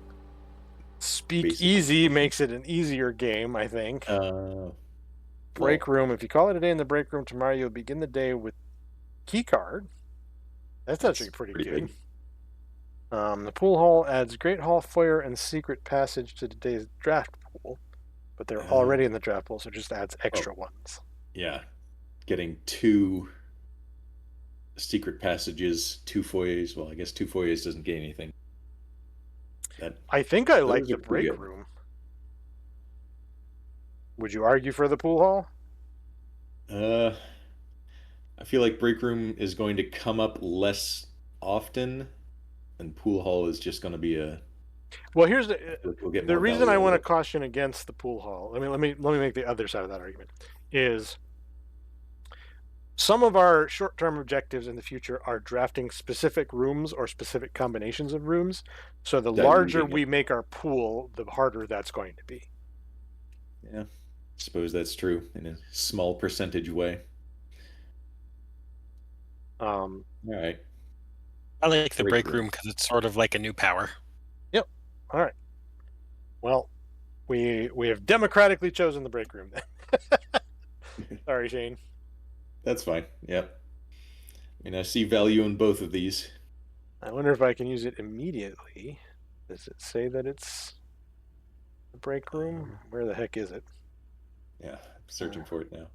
Speak Basic. easy makes it an easier game, I think. Break room. If you call it a day in the break room tomorrow, you'll begin the day with key card. That's actually pretty good. The pool hall adds Great Hall Foyer and Secret Passage to today's draft pool, but they're already in the draft pool, so it just adds extra ones. Yeah. Getting 2 secret passages, 2 foyers. Well, I guess 2 foyers doesn't gain anything. I think I like the break room. Would you argue for the pool hall? I feel like break room is going to come up less often, and pool hall is just going to be a. Well, here's the reason I want to caution against the pool hall. Let me make the other side of that argument. Is some of our short-term objectives in the future are drafting specific rooms or specific combinations of rooms. So the larger we make our pool, the harder that's going to be. Yeah, I suppose that's true in a small percentage way. All right. I like the break room because it's sort of like a new power. Yep. All right. Well, we have democratically chosen the break room then. Sorry, Shane. That's fine. Yep. I mean, I see value in both of these. I wonder if I can use it immediately. Does it say that it's the break room? Where the heck is it? Yeah, I'm searching for it now.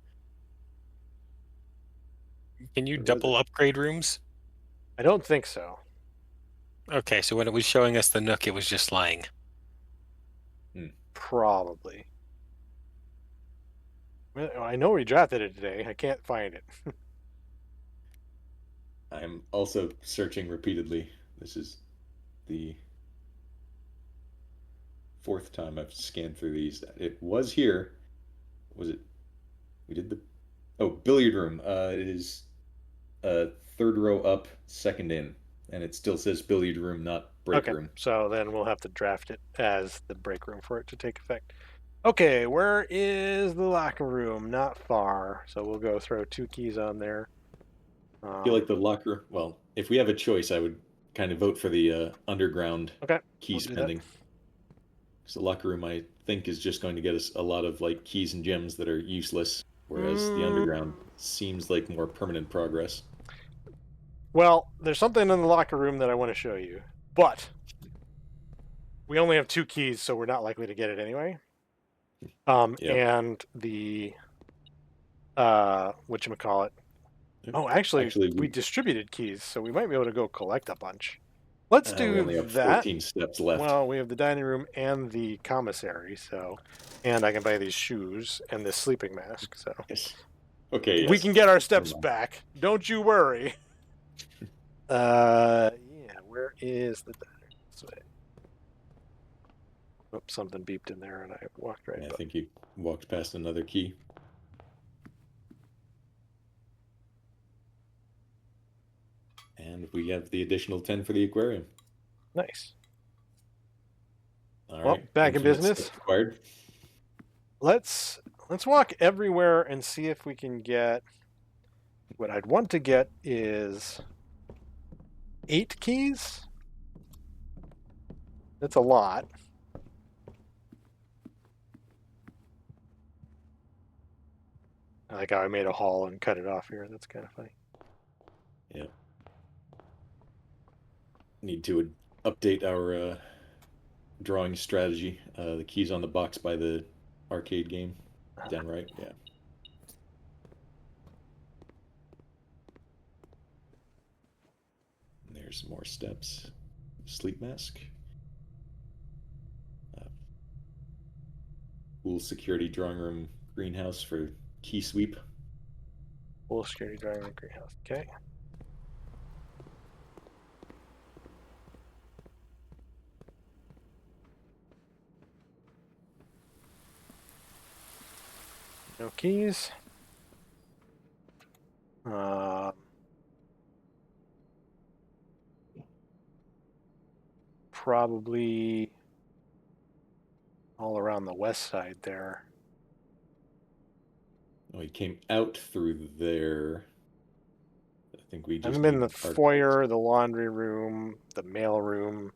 Can you double upgrade rooms? I don't think so. Okay, so when it was showing us the Nook, it was just lying. Probably. I know we drafted it today. I can't find it. I'm also searching repeatedly. This is the 4th time I've scanned through these. It was here. Was it? We did the. Billiard room. It is 3rd row up, 2nd in, and it still says billiard room, not break room. So then we'll have to draft it as the break room for it to take effect. Okay, where is the locker room? Not far. So we'll go throw 2 keys on there. I feel like the locker. Well, if we have a choice, I would kind of vote for the underground key spending. Because the locker room, I think, is just going to get us a lot of like keys and gems that are useless, whereas the underground seems like more permanent progress. Well, there's something in the locker room that I want to show you, but we only have 2 keys, so we're not likely to get it anyway. And the whatchamacallit. Oh, actually, we distributed keys, so we might be able to go collect a bunch. Let's do we only have 14 steps left. Well, we have the dining room and the commissary, and I can buy these shoes and this sleeping mask. So, okay, we can get our steps back. Don't you worry. Yeah, where is the diner? This way. Oh, something beeped in there, and I walked right. I think you walked past another key. And we have the additional 10 for the aquarium. Nice. All right. Back in business. Let's walk everywhere and see if we can get. What I'd want to get is 8 keys. That's a lot. I like how I made a hall and cut it off here. That's kind of funny. Yeah. Need to update our drawing strategy. The keys on the box by the arcade game. Down right, yeah. There's more steps. Sleep mask. Pool security drawing room greenhouse for key sweep. Pool security drawing room greenhouse. Okay. No keys. Uh, probably all around the west side there. Oh, he came out through there. I think we just I'm in need the foyer, the laundry room, the mail room.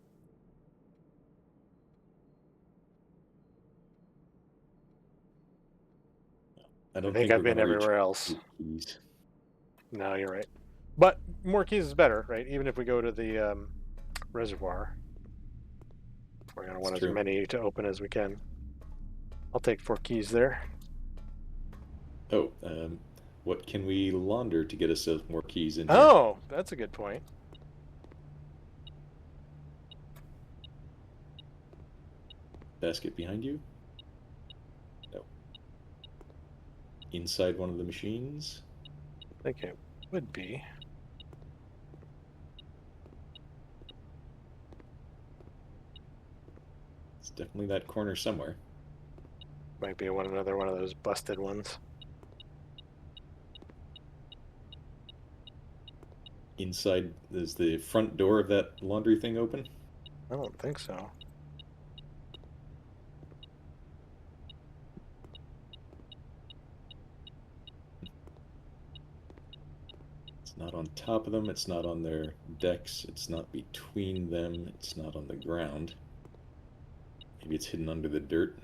I I don't think think I've we're been going to reach everywhere else. 8 keys. No, you're right. But more keys is better, right? Even if we go to the reservoir, we're going to It's want as true. many to open as we can. I'll take 4 keys there. Oh, what can we launder to get us more keys in here? Oh, that's a good point. Basket behind you? No. Inside one of the machines? I think it would be. It's definitely that corner somewhere. Might be another one of those busted ones. Inside, is the front door of that laundry thing open? I don't think so. It's not on top of them, it's not on their decks, it's not between them, it's not on the ground. Maybe it's hidden under the dirt.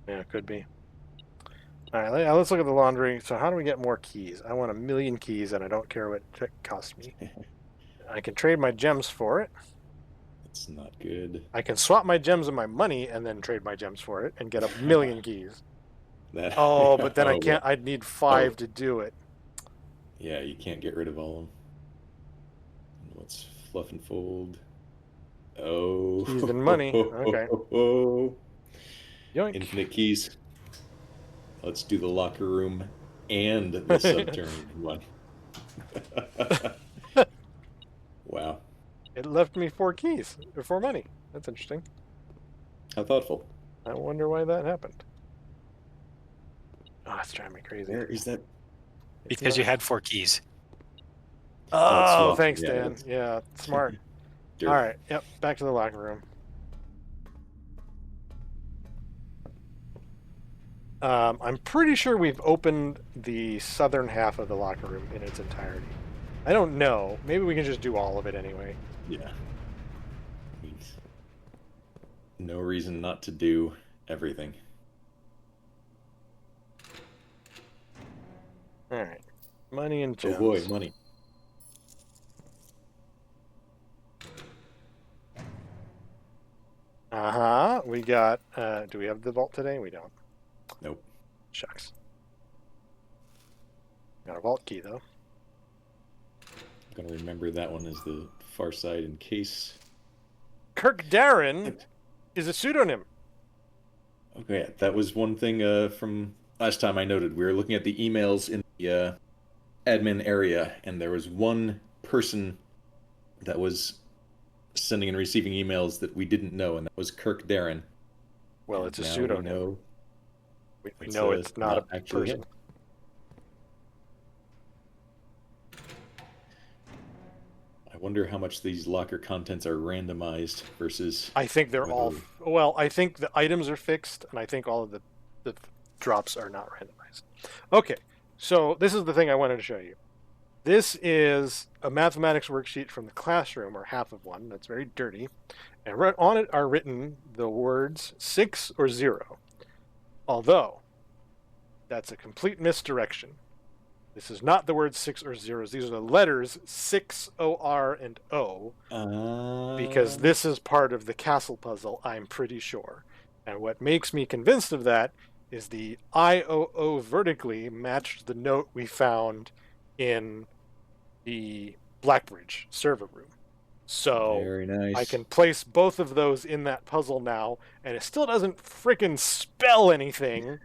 Yeah, it could be. All right, let's look at the laundry. So how do we get more keys? I want 1,000,000 keys, and I don't care what it costs me. I can trade my gems for it. It's not good. I can swap my gems and my money and then trade my gems for it and get 1,000,000 keys. That. Oh, but then I Oh, well. can't. I'd need 5 to do it. Yeah, you can't get rid of all of them. What's fluff and fold? Oh. Keys and money. Okay. Yoink. Infinite keys. Let's do the locker room and the subterranean one. Wow. It left me 4 keys or 4 money. That's interesting. How thoughtful. I wonder why that happened. Oh, it's driving me crazy. Where is that? Because you had 4 keys. Oh, swap. thanks, Yeah, Dan. Yeah, smart. Dirt. All right. Yep. Back to the locker room. I'm pretty sure we've opened the southern half of the locker room in its entirety. I don't know. Maybe we can just do all of it anyway. Yeah. No reason not to do everything. All right. Money and gems. Oh boy, money. Uh-huh. We got, do we have the vault today? We don't. Nope. Shucks. Got a vault key, though. I'm gonna remember that one as the far side in case. Kirk Darren is a pseudonym. Okay, that was one thing from last time I noted. We were looking at the emails in the admin area, and there was one person that was sending and receiving emails that we didn't know, and that was Kirk Darren. Well, And it's a now pseudonym. We know it's not a actually person. him. I wonder how much these locker contents are randomized versus. I think they're whether- all. Well, I think the items are fixed, and I think all of the drops are not randomized. Okay, so this is the thing I wanted to show you. This is a mathematics worksheet from the classroom, or half of one. That's very dirty. And right on it are written the words 6 or 0. Although, that's a complete misdirection. This is not the words 6 or zeros. These are the letters 6, O-R, and O. Because this is part of the castle puzzle, I'm pretty sure. And what makes me convinced of that is the I-O-O vertically matched the note we found in the Blackbridge server room. So Very nice. I can place both of those in that puzzle now, and it still doesn't frickin' spell anything,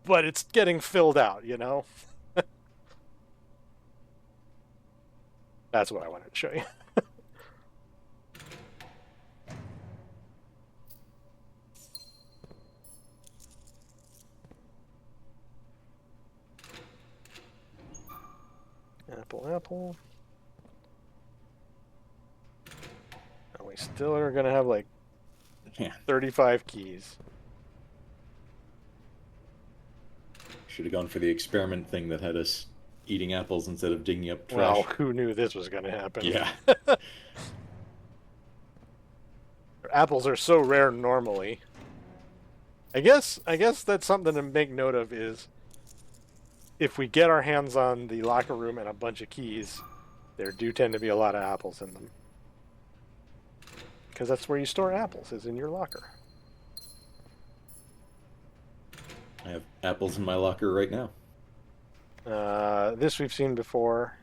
but it's getting filled out, you know? That's what I wanted to show you. apple. And we still are going to have like Yeah. 35 keys. Should have gone for the experiment thing that had us eating apples instead of digging up trash. Well, who knew this was going to happen? Yeah. Apples are so rare normally. I guess that's something to make note of is if we get our hands on the locker room and a bunch of keys, there do tend to be a lot of apples in them. Because that's where you store apples, is in your locker. I have apples in my locker right now. This we've seen before.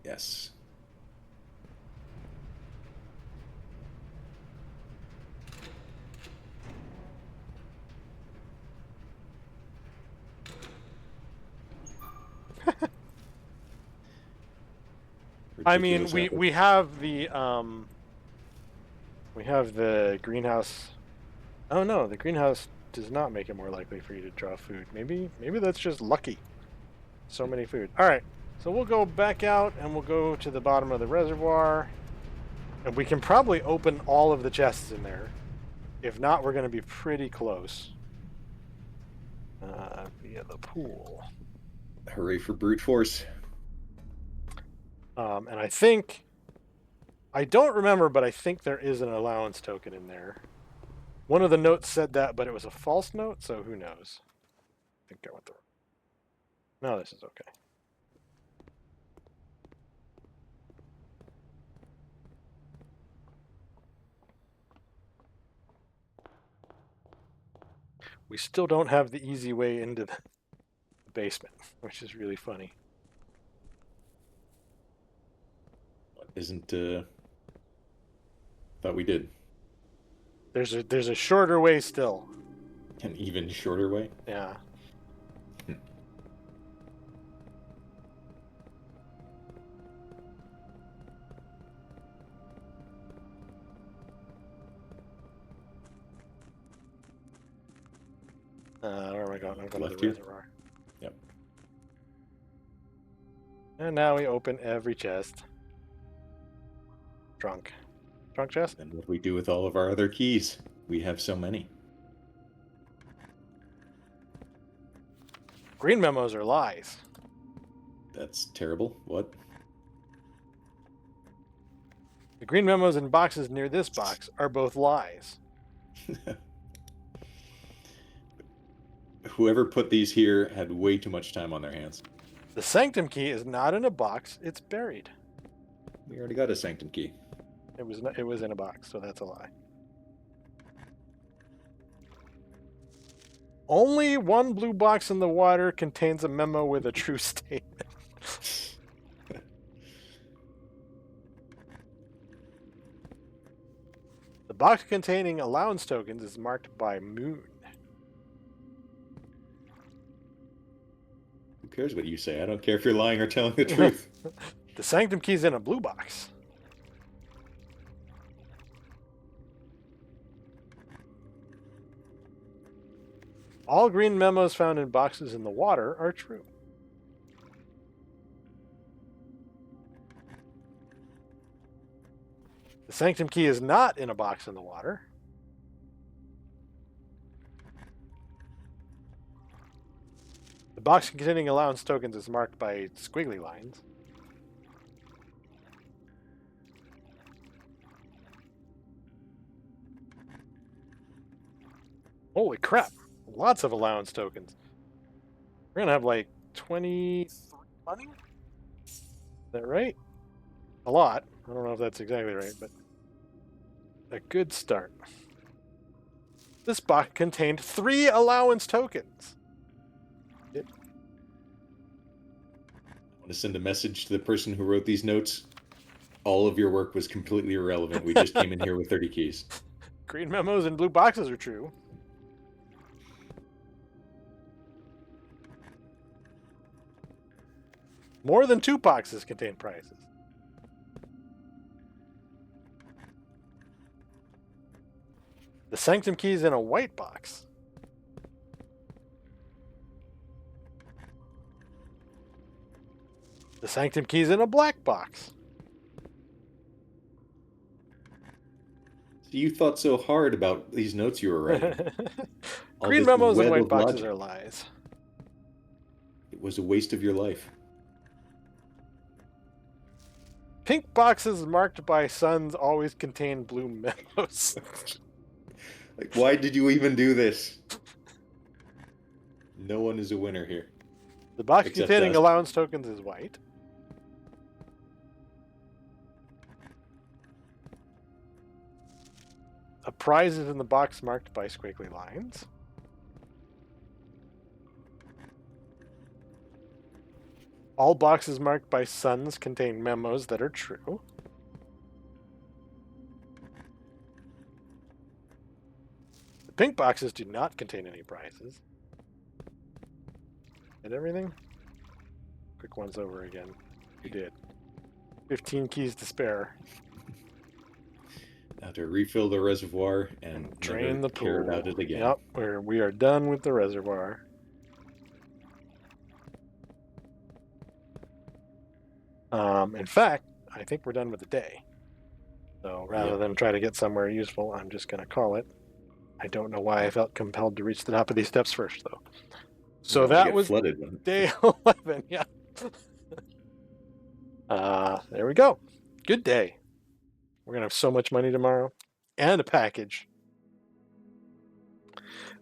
Yes. I mean, Ridiculous apple. we have the greenhouse. Oh no, the greenhouse does not make it more likely for you to draw food. Maybe that's just lucky. So many food. All right, so we'll go back out and we'll go to the bottom of the reservoir, and we can probably open all of the chests in there. If not, we're going to be pretty close. Via the pool. Hooray for brute force. And I don't remember, but I think there is an allowance token in there. One of the notes said that, but it was a false note, so who knows? I think I went through. No, this is okay. We still don't have the easy way into the basement, which is really funny. Isn't thought we did. There's a shorter way still. An even shorter way? Yeah. Where am I going? I'm going Left to the here? reservoir. Yep. And now we open every chest. Trunk chest? And what do we do with all of our other keys? We have so many. Green memos are lies. That's terrible. What? The green memos in boxes near this box are both lies. Whoever put these here had way too much time on their hands. The sanctum key is not in a box, it's buried. We already got a sanctum key. It was in a box, so that's a lie. Only one blue box in the water contains a memo with a true statement. The box containing allowance tokens is marked by moon. Who cares what you say? I don't care if you're lying or telling the truth. The sanctum key is in a blue box. All green memos found in boxes in the water are true. The sanctum key is not in a box in the water. The box containing allowance tokens is marked by squiggly lines. Holy crap. Lots of allowance tokens. We're going to have like 23 money? Is that right? A lot. I don't know if that's exactly right, but a good start. This box contained 3 allowance tokens. I want to send a message to the person who wrote these notes. All of your work was completely irrelevant. We just came in here with 30 keys. Green memos and blue boxes are true. More than 2 boxes contain prizes. The sanctum key is in a white box. The sanctum key's in a black box. So you thought so hard about these notes you were writing. All Green this memos and web white of boxes logic. are lies. It was a waste of your life. Pink boxes marked by suns always contain blue memos. Like, why did you even do this? No one is a winner here. The box Except containing us. allowance tokens is white. A prize is in the box marked by squiggly lines. All boxes marked by suns contain memos that are true. The pink boxes do not contain any prizes. Did everything? Quick once over again. We did. 15 keys to spare. Now to refill the reservoir and Drain never the care pool. about it again. Yep, we are done with the reservoir. In fact, I think we're done with the day. So rather than try to get somewhere useful, I'm just going to call it. I don't know why I felt compelled to reach the top of these steps first, though. So that was flooded. day 11, yeah. There we go. Good day. We're going to have so much money tomorrow. And a package.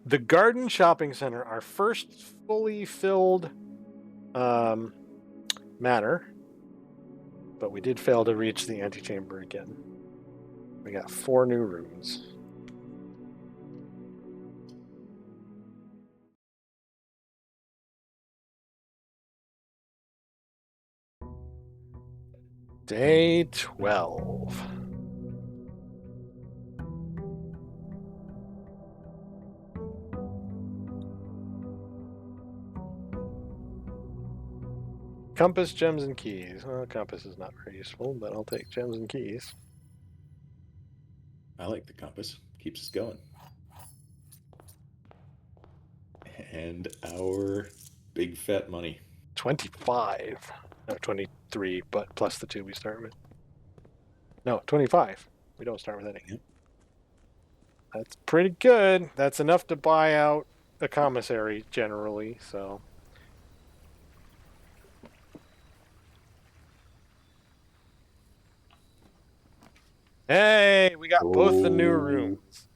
The Garden Shopping Center, our first fully filled manor. But we did fail to reach the antechamber again. We got 4 new rooms. Day 12. Compass, gems, and keys. Well, compass is not very useful, but I'll take gems and keys. I like the compass. Keeps us going. And our big fat money. 25. No, 23, but plus the 2 we start with. No, 25. We don't start with any. Yep. That's pretty good. That's enough to buy out a commissary, generally, so... Hey, we got both the new rooms.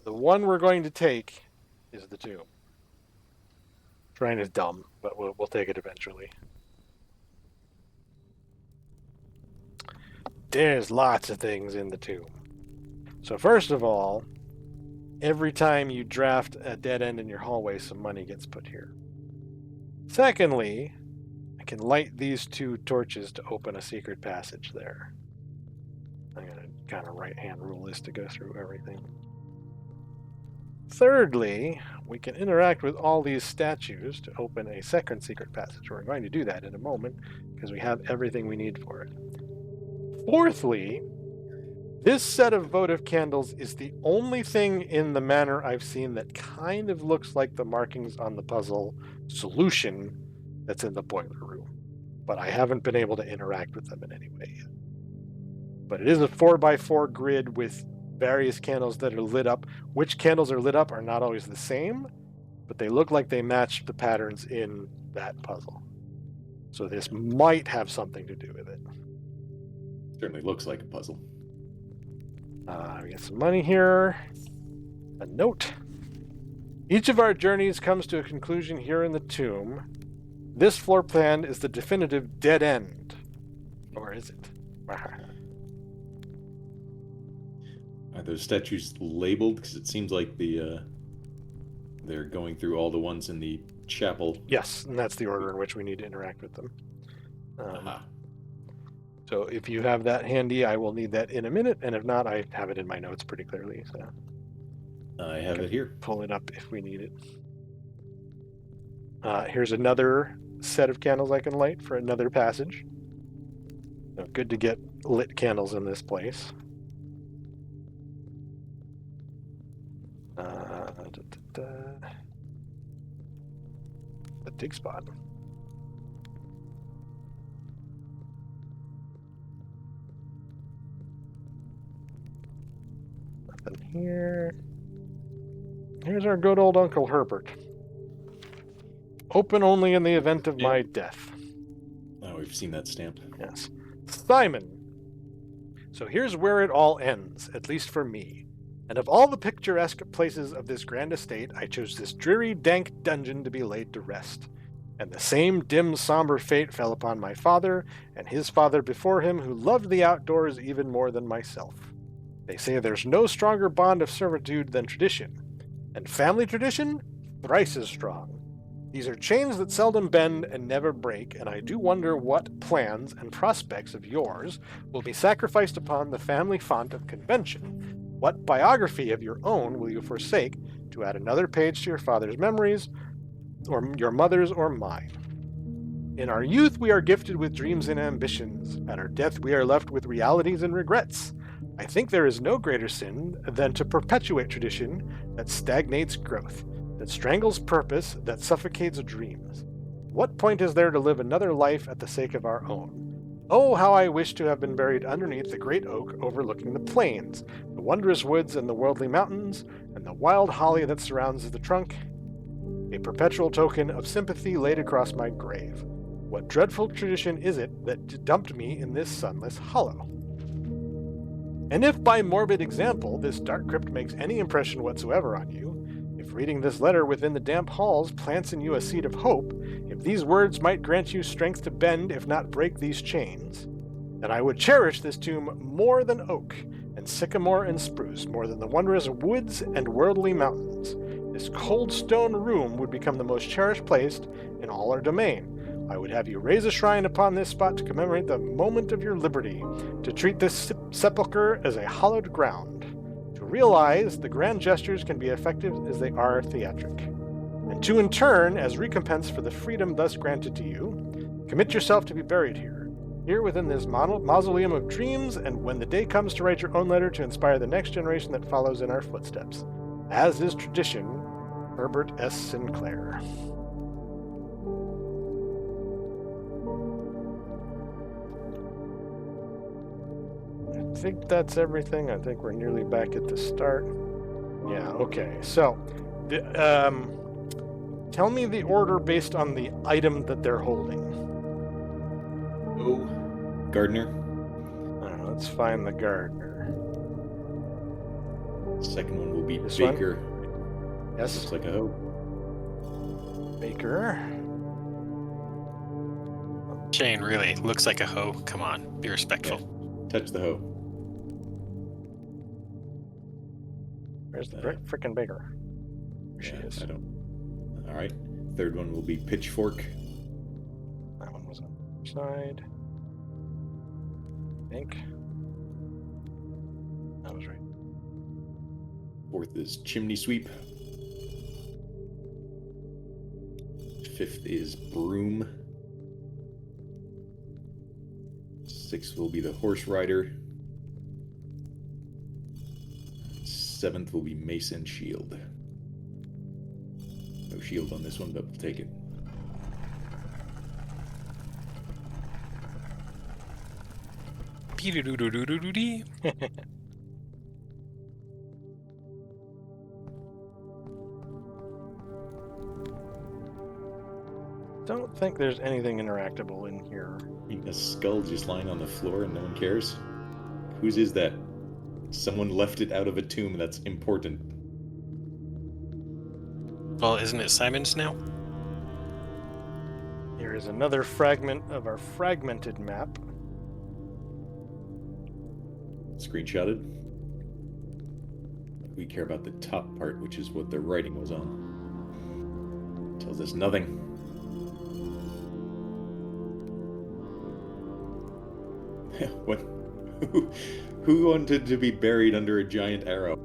The one we're going to take is the 2. Shrine is dumb, but we'll take it eventually. There's lots of things in the 2. So first of all, every time you draft a dead end in your hallway, some money gets put here. Secondly, I can light these 2 torches to open a secret passage there. I'm going to kind of right-hand rule this to go through everything. Thirdly, we can interact with all these statues to open a second secret passage. We're going to do that in a moment because we have everything we need for it. Fourthly, this set of votive candles is the only thing in the manor I've seen that kind of looks like the markings on the puzzle solution that's in the boiler room. But I haven't been able to interact with them in any way yet. But it is a 4x4 grid with various candles that are lit up. Which candles are lit up are not always the same, but they look like they match the patterns in that puzzle. So this might have something to do with it. Certainly looks like a puzzle. We get some money here. A note. Each of our journeys comes to a conclusion here in the tomb. This floor plan is the definitive dead end. Or is it? Are those statues labeled? Because it seems like they're going through all the ones in the chapel. Yes, and that's the order in which we need to interact with them. So if you have that handy, I will need that in a minute, and if not, I have it in my notes pretty clearly. So I have it here. Pull it up if we need it. Here's another set of candles I can light for another passage. So good to get lit candles in this place. The dig spot. Nothing here. Here's our good old Uncle Herbert. Open only in the event of my death. Oh, we've seen that stamp. Yes. Simon. So here's where it all ends, at least for me. And of all the picturesque places of this grand estate, I chose this dreary, dank dungeon to be laid to rest. And the same dim, somber fate fell upon my father and his father before him, who loved the outdoors even more than myself. They say there's no stronger bond of servitude than tradition, and family tradition, thrice as strong. These are chains that seldom bend and never break, and I do wonder what plans and prospects of yours will be sacrificed upon the family font of convention. What biography of your own will you forsake to add another page to your father's memories, or your mother's or mine? In our youth we are gifted with dreams and ambitions. At our death we are left with realities and regrets. I think there is no greater sin than to perpetuate tradition that stagnates growth, that strangles purpose, that suffocates dreams. What point is there to live another life at the sake of our own? Oh, how I wish to have been buried underneath the great oak overlooking the plains, the wondrous woods and the worldly mountains, and the wild holly that surrounds the trunk, a perpetual token of sympathy laid across my grave. What dreadful tradition is it that dumped me in this sunless hollow? And if by morbid example this dark crypt makes any impression whatsoever on you, if reading this letter within the damp halls plants in you a seed of hope, if these words might grant you strength to bend, if not break these chains, then I would cherish this tomb more than oak, and sycamore and spruce, more than the wondrous woods and worldly mountains. This cold stone room would become the most cherished place in all our domain. I would have you raise a shrine upon this spot to commemorate the moment of your liberty, to treat this sepulchre as a hallowed ground, to realize the grand gestures can be effective as they are theatric, and to in turn, as recompense for the freedom thus granted to you, commit yourself to be buried here within this mausoleum of dreams, and when the day comes to write your own letter to inspire the next generation that follows in our footsteps. As is tradition, Herbert S. Sinclair. I think that's everything. I think we're nearly back at the start. Yeah, okay. So, tell me the order based on the item that they're holding. Oh, gardener. Let's find the gardener. Second one will be This baker. one? Yes. Looks like a hoe. Baker. Shane, really, looks like a hoe. Come on, be respectful. Yeah. Touch the hoe. Where's the frickin' baker? There she is. I don't. All right. Third one will be pitchfork. That one was on the side. I think. That was right. Fourth is chimney sweep. Fifth is broom. Sixth will be the horse rider. Seventh will be mace and shield. No shield on this one, but we'll take it. Pee-doo-doo-doo-doo-doo-dee. Don't think there's anything interactable in here. A skull just lying on the floor and no one cares? Whose is that? Someone left it out of a tomb. That's important. Well, isn't it Simon's now? Here is another fragment of our fragmented map. Screenshotted. We care about the top part, which is what the writing was on. Tells us nothing. What? Who wanted to be buried under a giant arrow?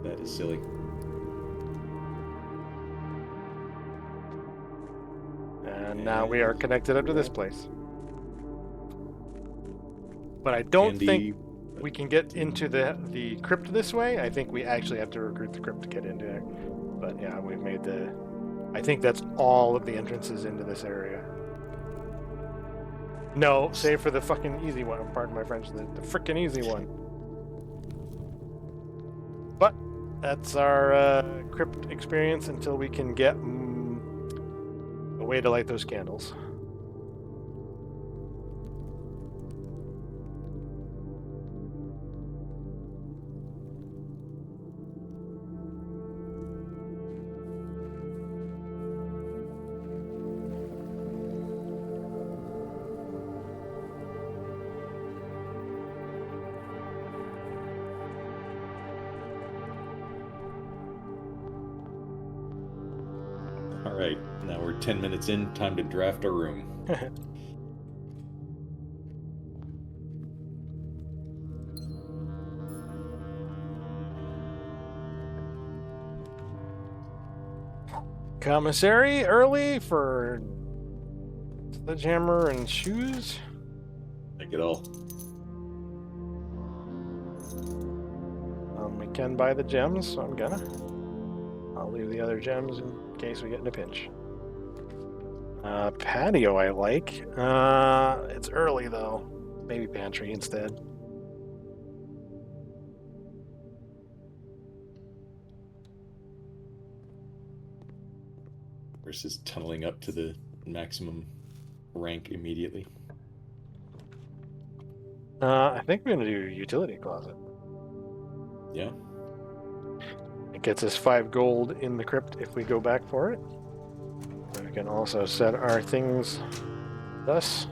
That is silly. And now we are connected up to this place. But I don't think we can get into the crypt this way. I think we actually have to recruit the crypt to get into there. But yeah, we've made I think that's all of the entrances into this area. No, save for the fucking easy one. Pardon my French. The frickin' easy one. But that's our crypt experience until we can get a way to light those candles. All right, now we're 10 minutes in. Time to draft a room. Commissary early for sledgehammer and shoes. Take it all. We can buy the gems, so I'm gonna. I'll leave the other gems in case we get in a pinch. Patio I like. It's early though. Maybe pantry instead. Versus tunneling up to the maximum rank immediately. I think we're gonna do utility closet. Yeah. It gets us 5 gold in the crypt if we go back for it. And we can also set our things thus.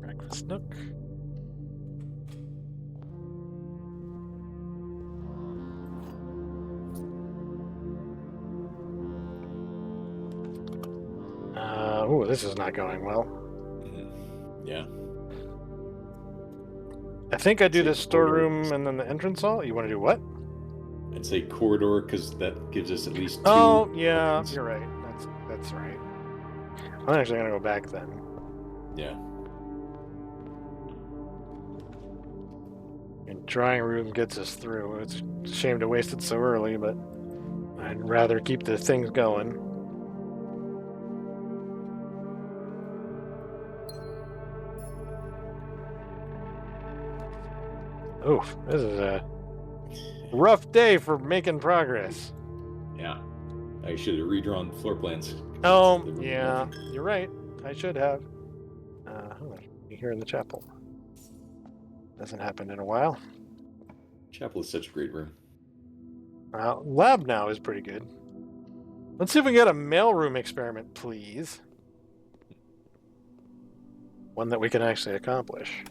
Breakfast nook. Oh, this is not going well. Yeah. I think I do Say the storeroom corridor. and then the entrance hall. You want to do what? I'd say corridor because that gives us at least 2. Oh, yeah, options. you're right. That's right. I'm actually gonna go back then. Yeah. And drawing room gets us through. It's a shame to waste it so early, but I'd rather keep the things going. Oof, this is a rough day for making progress. Yeah. I should have redrawn floor plans. Oh, They were yeah, broken. you're right. I should have. You here in the chapel. Hasn't happened in a while. Chapel is such a great room. Lab now is pretty good. Let's see if we can get a mailroom experiment, please. One that we can actually accomplish.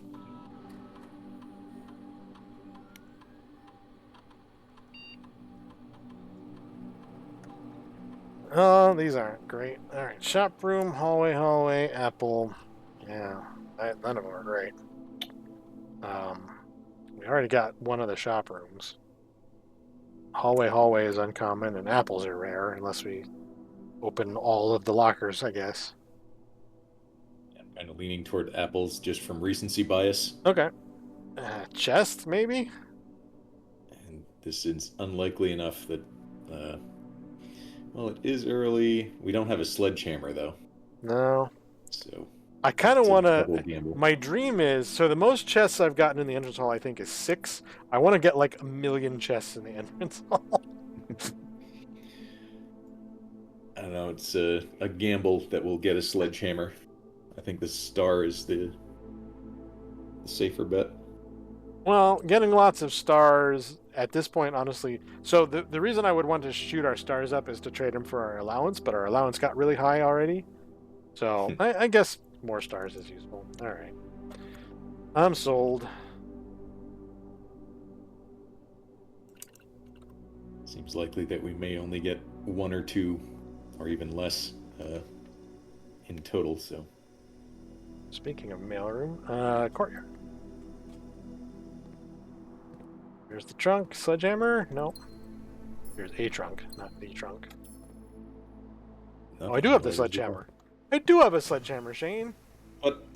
Oh, these aren't great. All right, shop room, hallway, apple. Yeah, none of them are great. We already got one of the shop rooms. Hallway is uncommon, and apples are rare unless we open all of the lockers, I guess. I'm kind of leaning toward apples just from recency bias. Okay. Chest, maybe? And this is unlikely enough that, well, it is early. We don't have a sledgehammer, though. No. So I kind of it's a want double to. gamble. My dream is so the most chests I've gotten in the entrance hall, I think, is 6. I want to get like 1,000,000 chests in the entrance hall. I don't know. It's a gamble that will get a sledgehammer. I think the star is the safer bet. Well, getting lots of stars at this point, honestly. So the reason I would want to shoot our stars up is to trade them for our allowance, but our allowance got really high already. So I guess more stars is useful. All right. I'm sold. Seems likely that we may only get 1 or 2, or even less, in total. So Speaking of mailroom, courtyard. Here's the trunk. Sledgehammer? No. Here's a trunk, not the trunk. Oh, I do have the sledgehammer. I do have a sledgehammer, Shane. What?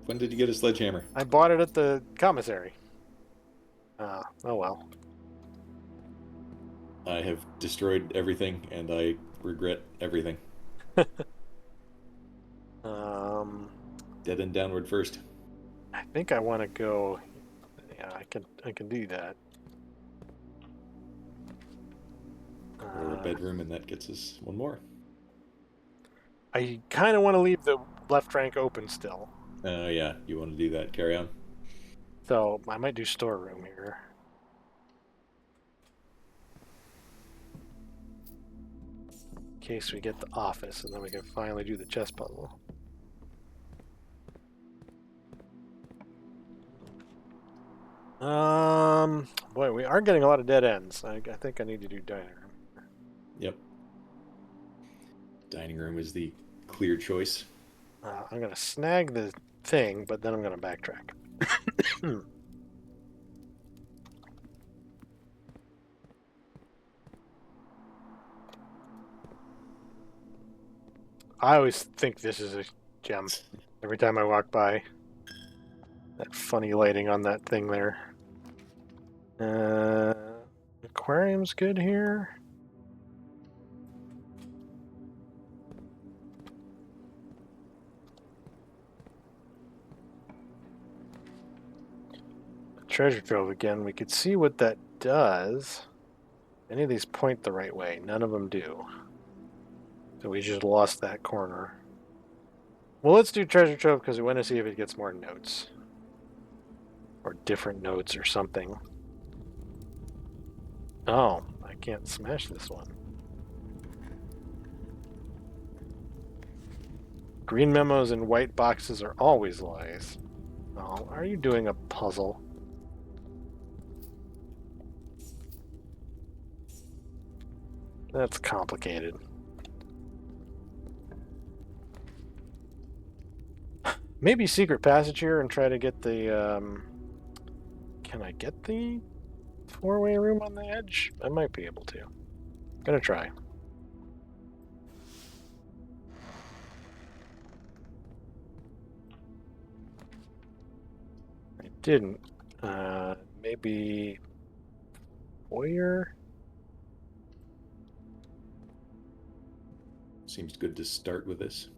When did you get a sledgehammer? I bought it at the commissary. Oh well. I have destroyed everything, and I regret everything. I Dead and downward first. think I want to go. Yeah, I can do that. Or a bedroom, and that gets us one more. I kind of want to leave the left rank open still. Oh, yeah. You want to do that? Carry on. So I might do storeroom here. In case we get the office, and then we can finally do the chess puzzle. Boy, we are getting a lot of dead ends. I think I need to do dining room. Yep. Dining room is the clear choice. I'm gonna snag the thing, but then I'm gonna backtrack. I always think this is a gem every time I walk by. That funny lighting on that thing there. Aquarium's good here. Treasure trove again. We could see what that does. Any of these point the right way. None of them do. So we just lost that corner. Well, let's do treasure trove because we want to see if it gets more notes. Or different notes or something. Oh, I can't smash this one. Green memos and white boxes are always lies. Oh, are you doing a puzzle? That's complicated. Maybe secret passage here and try to get the, can I get the four-way room on the edge? I might be able to. Gonna try. I didn't. Maybe foyer? Seems good to start with this.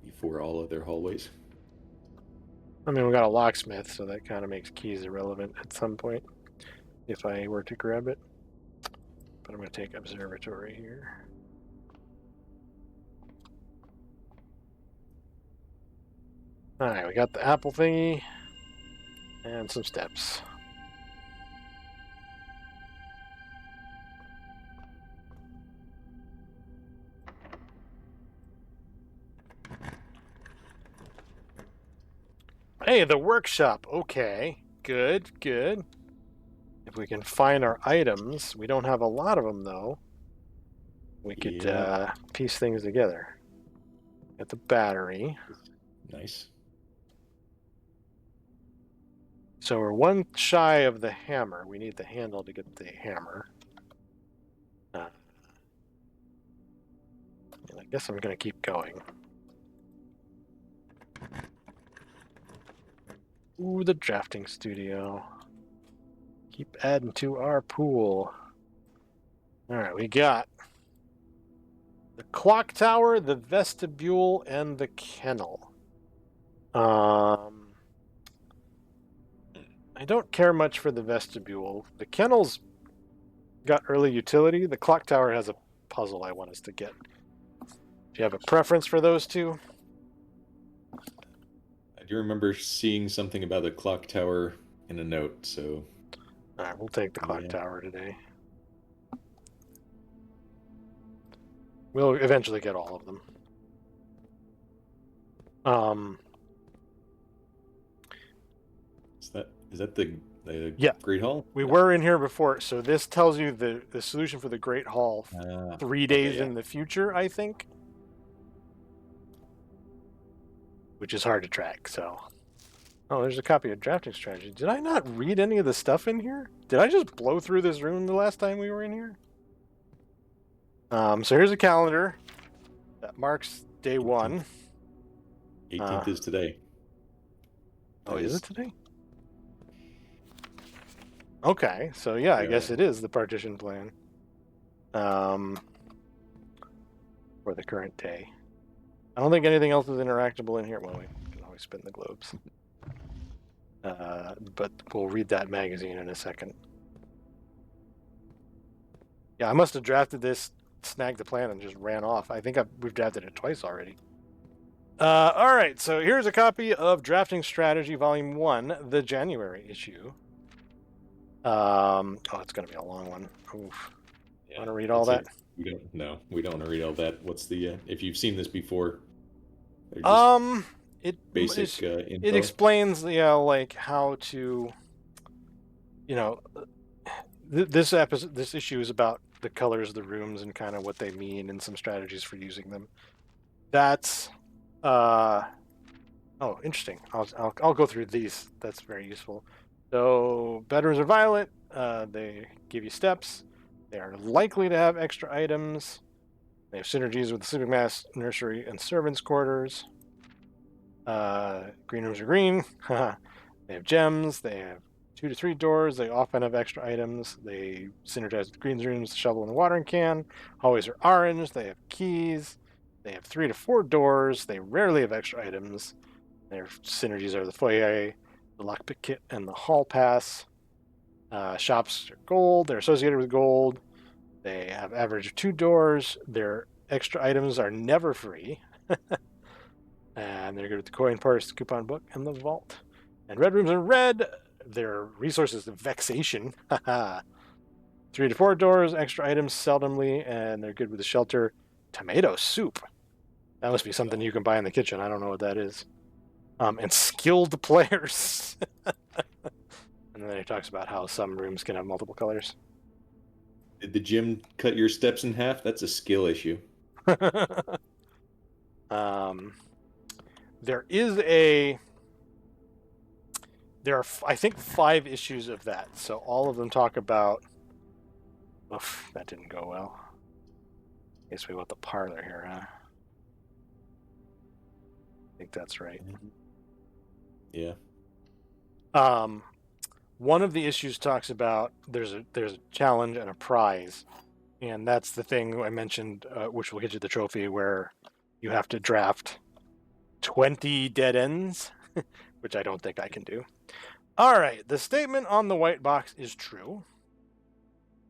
Before all other hallways. I mean, we got a locksmith, so that kind of makes keys irrelevant at some point, if I were to grab it. But I'm going to take observatory here. Alright, we got the apple thingy, and some steps. Hey, the workshop. Okay, good, good. If we can find our items, we don't have a lot of them though. We could piece things together. Get the battery. Nice. So we're one shy of the hammer. We need the handle to get the hammer. And I guess I'm going to keep going. Ooh, the drafting studio. Keep adding to our pool. Alright, we got the clock tower, the vestibule, and the kennel. I don't care much for the vestibule. The kennel's got early utility. The clock tower has a puzzle I want us to get. Do you have a preference for those two? I do remember seeing something about a clock tower in a note, so... Alright, we'll take the clock tower today. We'll eventually get all of them. Is that the yeah. Great Hall? We were in here before, so this tells you the solution for the Great Hall 3 days in the future, I think. Which is hard to track, so... Oh, there's a copy of Drafting Strategy. Did I not read any of the stuff in here? Did I just blow through this room the last time we were in here? So here's a calendar that marks day 1. 18th is today. Oh, That is it is, today? Okay, so yeah, I we guess are. it is the partition plan. For the current day. I don't think anything else is interactable in here. Well, we can always spin the globes. But we'll read that magazine in a second. Yeah, I must have drafted this, snagged the plan, and just ran off. I think we've drafted it twice already. All right, so here's a copy of Drafting Strategy Volume 1, the January issue. Oh, it's going to be a long one. Oof. Yeah, Want to read all that? we don't. No, we don't want to read all that. What's the? If you've seen this before, they're just Um, it basic it info. explains, like how to, you know, this episode, this issue is about the colors of the rooms and kind of what they mean and some strategies for using them. That's oh, interesting. I'll go through these. That's very useful. So bedrooms are violet. They give you steps. They are likely to have extra items. They have synergies with the sleeping mass, nursery, and servants' quarters. Green rooms are green. They have gems. They have 2 to 3 doors. They often have extra items. They synergize with green rooms, the shovel, and the watering can. Hallways are orange. They have keys. They have 3 to 4 doors. They rarely have extra items. Their synergies are the foyer, the lockpick kit, and the hall pass. Shops are gold. They're associated with gold. They have average of 2 doors. Their extra items are never free. And they're good with the coin purse, the coupon book, and the vault. And red rooms are red. Their resources of vexation. 3 to 4 doors, extra items seldomly, and they're good with the shelter. Tomato soup. That must be something you can buy in the kitchen. I don't know what that is. And skilled players. And then he talks about how some rooms can have multiple colors. Did the gym cut your steps in half? That's a skill issue. um, there is a. There are, I think, 5 issues of that. So all of them talk about. Oof, that didn't go well. Guess we want the parlor here, huh? I think that's right. Yeah. One of the issues talks about there's a challenge and a prize, and that's the thing I mentioned, which will get you the trophy, where you have to draft 20 dead ends, which I don't think I can do. All right, the statement on the white box is true.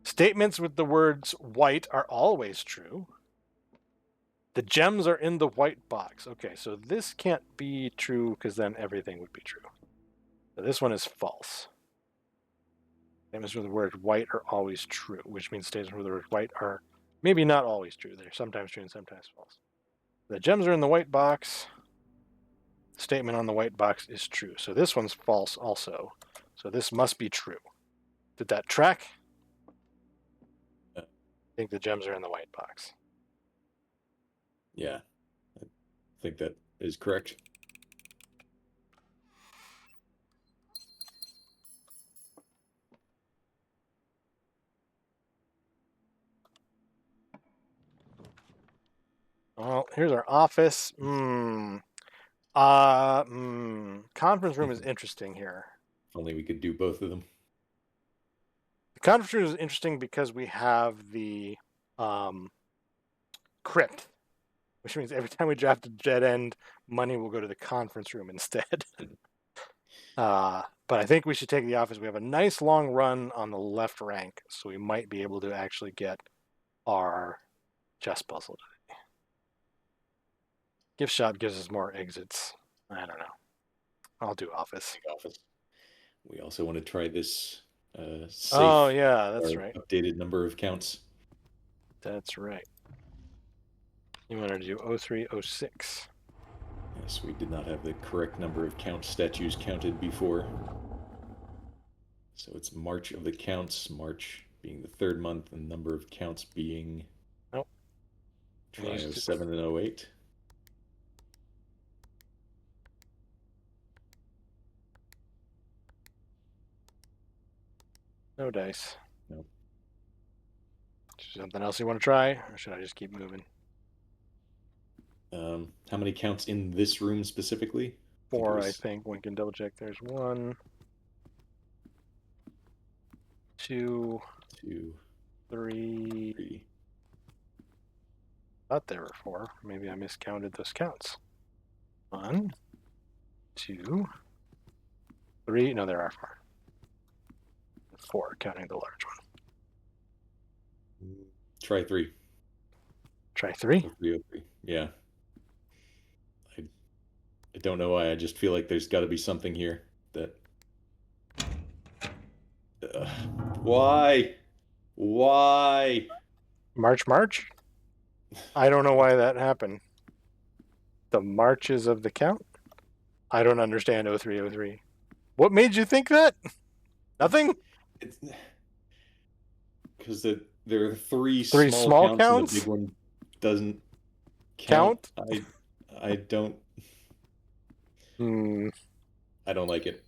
Statements with the words white are always true. The gems are in the white box. Okay, so this can't be true because then everything would be true. So this one is false. Statements with the word white are always true, which means statements with the word white are maybe not always true. They're sometimes true and sometimes false. The gems are in the white box. The statement on the white box is true. So this one's false also. So this must be true. Did that track? I think the gems are in the white box. Yeah. I think that is correct. Well, here's our office. Conference room is interesting here. If only we could do both of them. The conference room is interesting because we have the crypt, which means every time we draft a dead end, money will go to the conference room instead. But I think we should take the office. We have a nice long run on the left rank, so we might be able to actually get our chess puzzle today. Gift shop gives us more exits. I don't know. I'll do office. Office. We also want to try this safe. Oh, yeah, that's right. Updated number of counts. That's right. You wanted to do 0306. Yes, we did not have the correct number of count statues counted before. So it's March of the counts, March being the 3rd month, and number of counts being. Nope. Try 07 and 08. No dice. No. Something else you want to try, or should I just keep moving? How many counts in this room specifically? 4, I was think. We can double check. There's 1, 2, 2, 3. 3. Thought there were 4. Maybe I miscounted those counts. 1, 2, 3. No, there are 4. 4, counting the large one. Try 3. Try 3. 0303. Yeah. I don't know why. I just feel like there's got to be something here that. Uh, why? Why? March? I don't know why that happened. The marches of the count? I don't understand 0303. What made you think that? Nothing? It's because there are 3 3 small small counts and the counts? big one doesn't Count? I don't Hmm. I don't like it.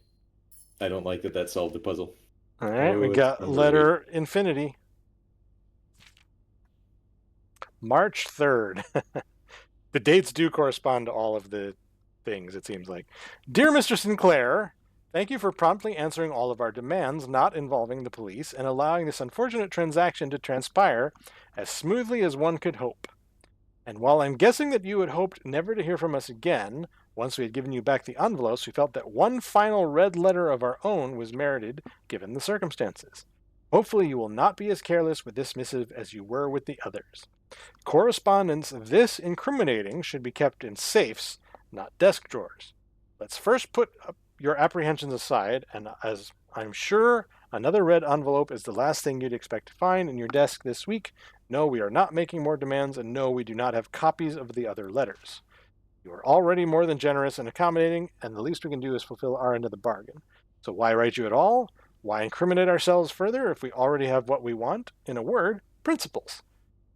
I don't like that solved the puzzle. All right, we Oh, it's got number 8. letter infinity. March 3rd. The dates do correspond to all of the things, it seems like. Dear Mr. Sinclair, thank you for promptly answering all of our demands not involving the police and allowing this unfortunate transaction to transpire as smoothly as one could hope. And while I'm guessing that you had hoped never to hear from us again, once we had given you back the envelopes, we felt that one final red letter of our own was merited given the circumstances. Hopefully you will not be as careless with this missive as you were with the others. Correspondence this incriminating should be kept in safes, not desk drawers. Let's first put your apprehensions aside, and as I'm sure another red envelope is the last thing you'd expect to find in your desk this week, no, we are not making more demands, and no, we do not have copies of the other letters. You are already more than generous and accommodating, and the least we can do is fulfill our end of the bargain. So why write you at all? Why incriminate ourselves further if we already have what we want? In a word, principles.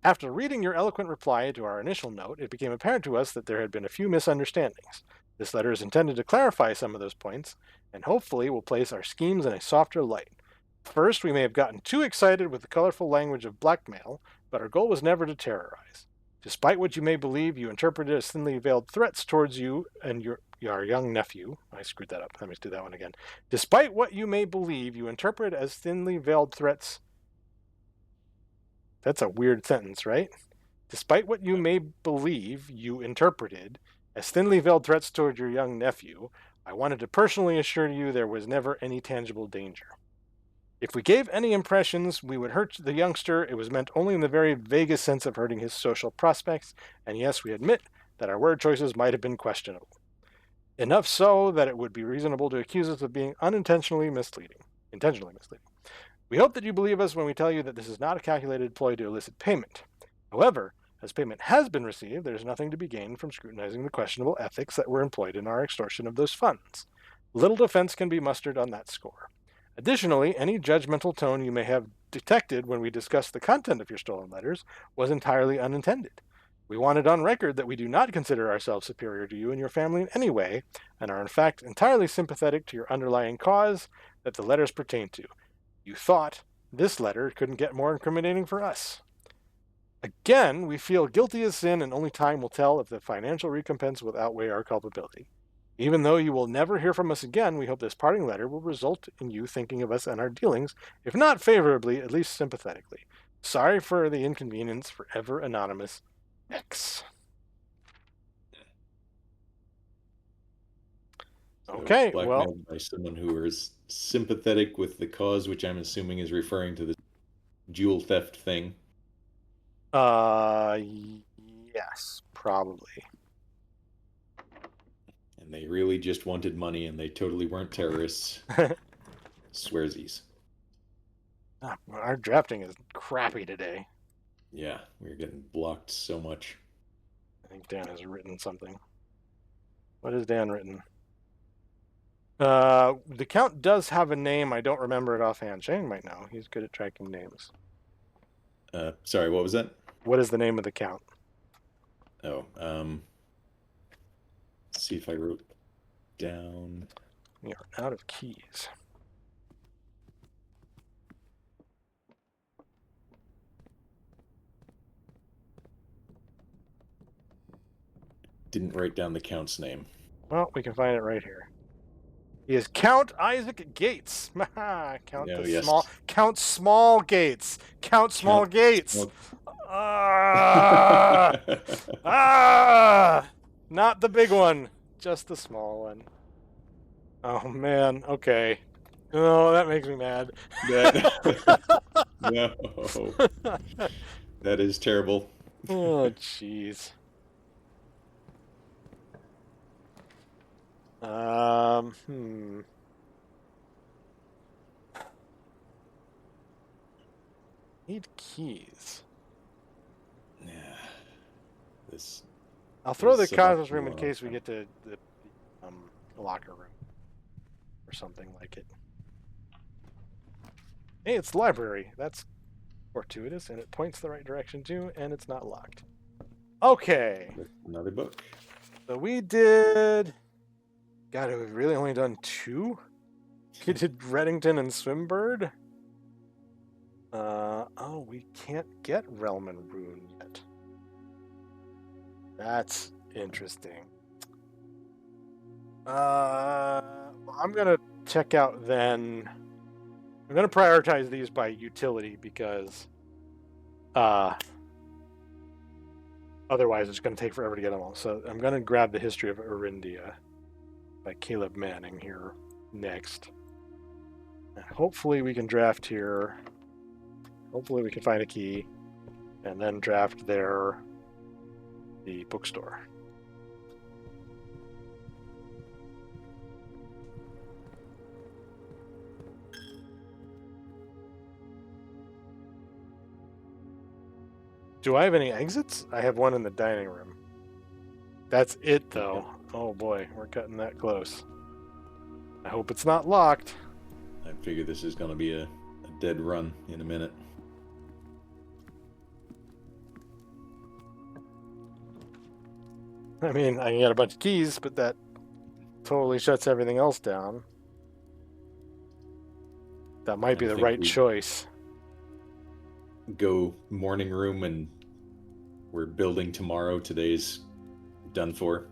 After reading your eloquent reply to our initial note, it became apparent to us that there had been a few misunderstandings. This letter is intended to clarify some of those points, and hopefully will place our schemes in a softer light. First, we may have gotten too excited with the colorful language of blackmail, but our goal was never to terrorize. Despite what you may believe, you interpreted as thinly veiled threats towards you and your young nephew. I screwed that up. Let me do that one again. Despite what you may believe, you interpret as thinly veiled threats. That's a weird sentence, right? Despite what you may believe you interpreted as thinly veiled threats toward your young nephew, I wanted to personally assure you there was never any tangible danger. If we gave any impressions we would hurt the youngster, it was meant only in the very vaguest sense of hurting his social prospects, and yes, we admit that our word choices might have been questionable. Enough so that it would be reasonable to accuse us of being intentionally misleading. We hope that you believe us when we tell you that this is not a calculated ploy to elicit payment. However, as payment has been received, there is nothing to be gained from scrutinizing the questionable ethics that were employed in our extortion of those funds. Little defense can be mustered on that score. Additionally, any judgmental tone you may have detected when we discussed the content of your stolen letters was entirely unintended. We wanted on record that we do not consider ourselves superior to you and your family in any way, and are in fact entirely sympathetic to your underlying cause that the letters pertain to. You thought this letter couldn't get more incriminating for us. Again, we feel guilty as sin, and only time will tell if the financial recompense will outweigh our culpability. Even though you will never hear from us again, we hope this parting letter will result in you thinking of us and our dealings, if not favorably, at least sympathetically. Sorry for the inconvenience. Forever anonymous, X. So Okay, well, blackmailed by someone who is sympathetic with the cause, which I'm assuming is referring to the jewel theft thing. yes, probably. And they really just wanted money, and they totally weren't terrorists. Swearsies. Our drafting is crappy today. Yeah, we're getting blocked so much. I think Dan has written something. What has Dan written? The count does have a name. I don't remember it offhand. Shane might know. He's good at tracking names. Sorry, what was that? What is the name of the count? Oh, let's see if I wrote down. You're out of keys. Didn't write down the count's name. Well, we can find it right here. He is Count Isaac Gates. Yes. Count Small Gates. Count Small Count Gates. Small- Ah, ah, not the big one, just the small one. Oh man. Okay. Oh, that makes me mad. No, that is terrible. Oh, jeez. Hmm. Need keys. Yeah, this I'll throw the is about conference to room in run case we off. get to the locker room or something like it. Hey, it's the library. That's fortuitous, and it points the right direction too, and it's not locked. Okay, Another book. so we did. God, we've really only done 2. We did Reddington and Swimbird. Oh, we can't get Realm and Rune yet. That's interesting. I'm gonna check out then. I'm gonna prioritize these by utility because, otherwise it's gonna take forever to get them all. So I'm gonna grab the History of Arindia by Caleb Manning here next. And hopefully we can draft here. Hopefully we can find a key, and then draft there the bookstore. Do I have any exits? I have one in the dining room. That's it, though. Oh boy, we're cutting that close. I hope it's not locked. I figure this is going to be a dead run in a minute. I mean, I can get a bunch of keys, but that totally shuts everything else down. That might be I the think right we- choice. Go morning room, and we're building tomorrow. Today's done for.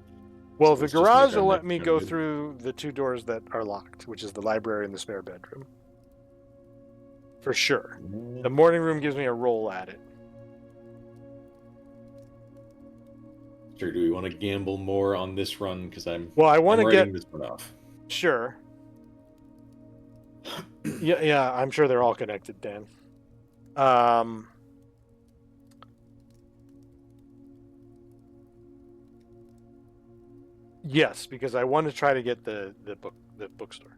Well, So the let's just garage make our will let next me run go good. through the 2 doors that are locked, which is the library and the spare bedroom. For sure. The morning room gives me a roll at it. Sure. Do we want to gamble more on this run? Because I want I'm to writing get this one off. Sure. Yeah, I'm sure they're all connected, Dan. Yes, because I want to try to get the bookstore.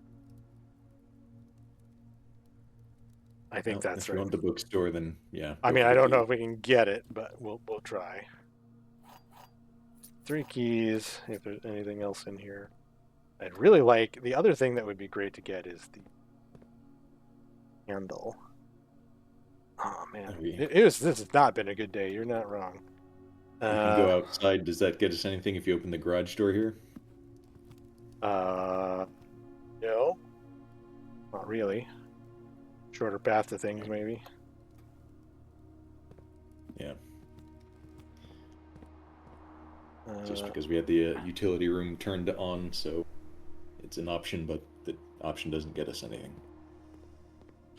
I think Well, that's if you right. want the bookstore, then yeah. I go mean, for I the don't know key. if we can get it, but we'll try. 3 keys. If there's anything else in here, I'd really like. The other thing that would be great to get is the handle. Oh man, this has not been a good day. You're not wrong. You can go outside. Does that get us anything if you open the garage door here? No, not really. Shorter path to things, maybe. Yeah. Uh, Just because we had the utility room turned on, so it's an option, but the option doesn't get us anything.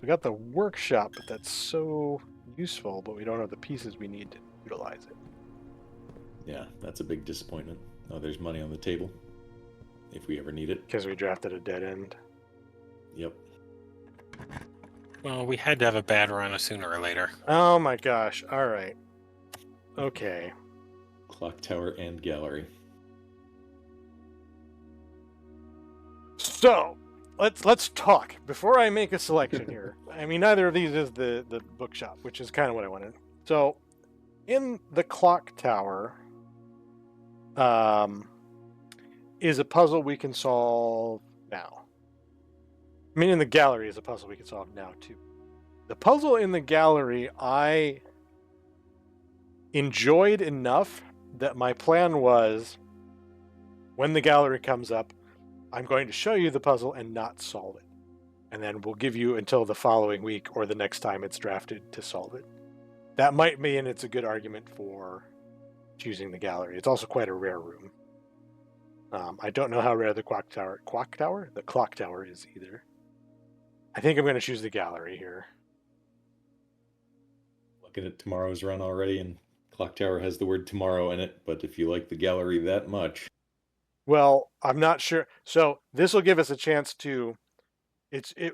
We got the workshop, but that's so useful, but we don't have the pieces we need to utilize it. Yeah, that's a big disappointment. Oh, there's money on the table. If we ever need it. Because we drafted a dead end. Yep. Well, we had to have a bad run sooner or later. Oh my gosh. All right. Okay. Clock tower and gallery. So let's talk before I make a selection here. I mean, neither of these is the bookshop, which is kind of what I wanted. So in the clock tower, is a puzzle we can solve now. I mean, in the gallery is a puzzle we can solve now too. The puzzle in the gallery I enjoyed enough that my plan was, when the gallery comes up, I'm going to show you the puzzle and not solve it. And then we'll give you until the following week or the next time it's drafted to solve it. That might mean it's a good argument for choosing the gallery. It's also quite a rare room. I don't know how rare the clock tower is either. I think I'm going to choose the gallery here. Looking at tomorrow's run already, and Clock Tower has the word tomorrow in it, but if you like the gallery that much. Well, I'm not sure. So this will give us a chance to.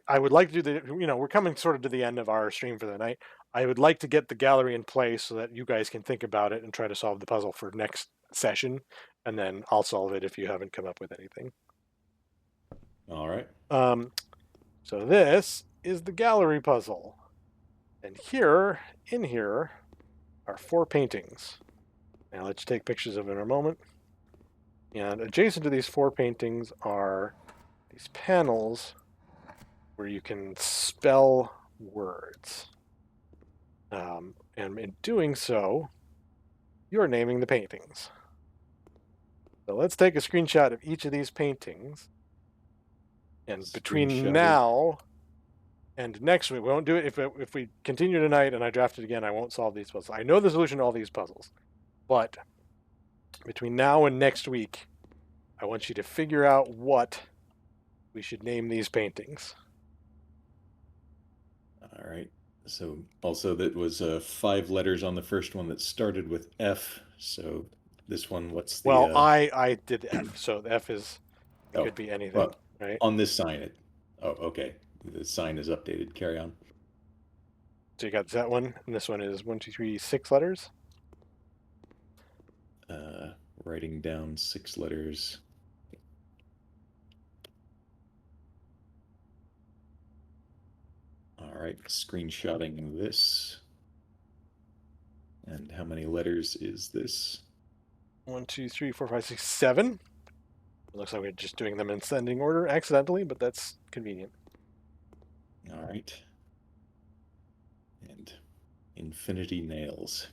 I would like to do the. We're coming sort of to the end of our stream for the night. I would like to get the gallery in place so that you guys can think about it and try to solve the puzzle for next session, and then I'll solve it if you haven't come up with anything. All right. So this is the gallery puzzle, and in here, are 4 paintings. Now let's take pictures of it in a moment. And adjacent to these 4 paintings are these panels where you can spell words. And in doing so, you're naming the paintings. So let's take a screenshot of each of these paintings. And between now and next week, we won't do it. If we continue tonight and I draft it again, I won't solve these puzzles. I know the solution to all these puzzles. But between now and next week, I want you to figure out what we should name these paintings. All right. So also that was 5 letters on the first one that started with F. So this one, what's the... Well, I did F, so the F is... It could be anything, well, right? On this sign, okay. The sign is updated. Carry on. So you got that one, and this one is 1, 2, 3, 6 letters. Writing down 6 letters. All right, screenshotting this. And how many letters is this? 1, 2, 3, 4, 5, 6, 7. It looks like we're just doing them in ascending order accidentally, but that's convenient. All right. And infinity nails.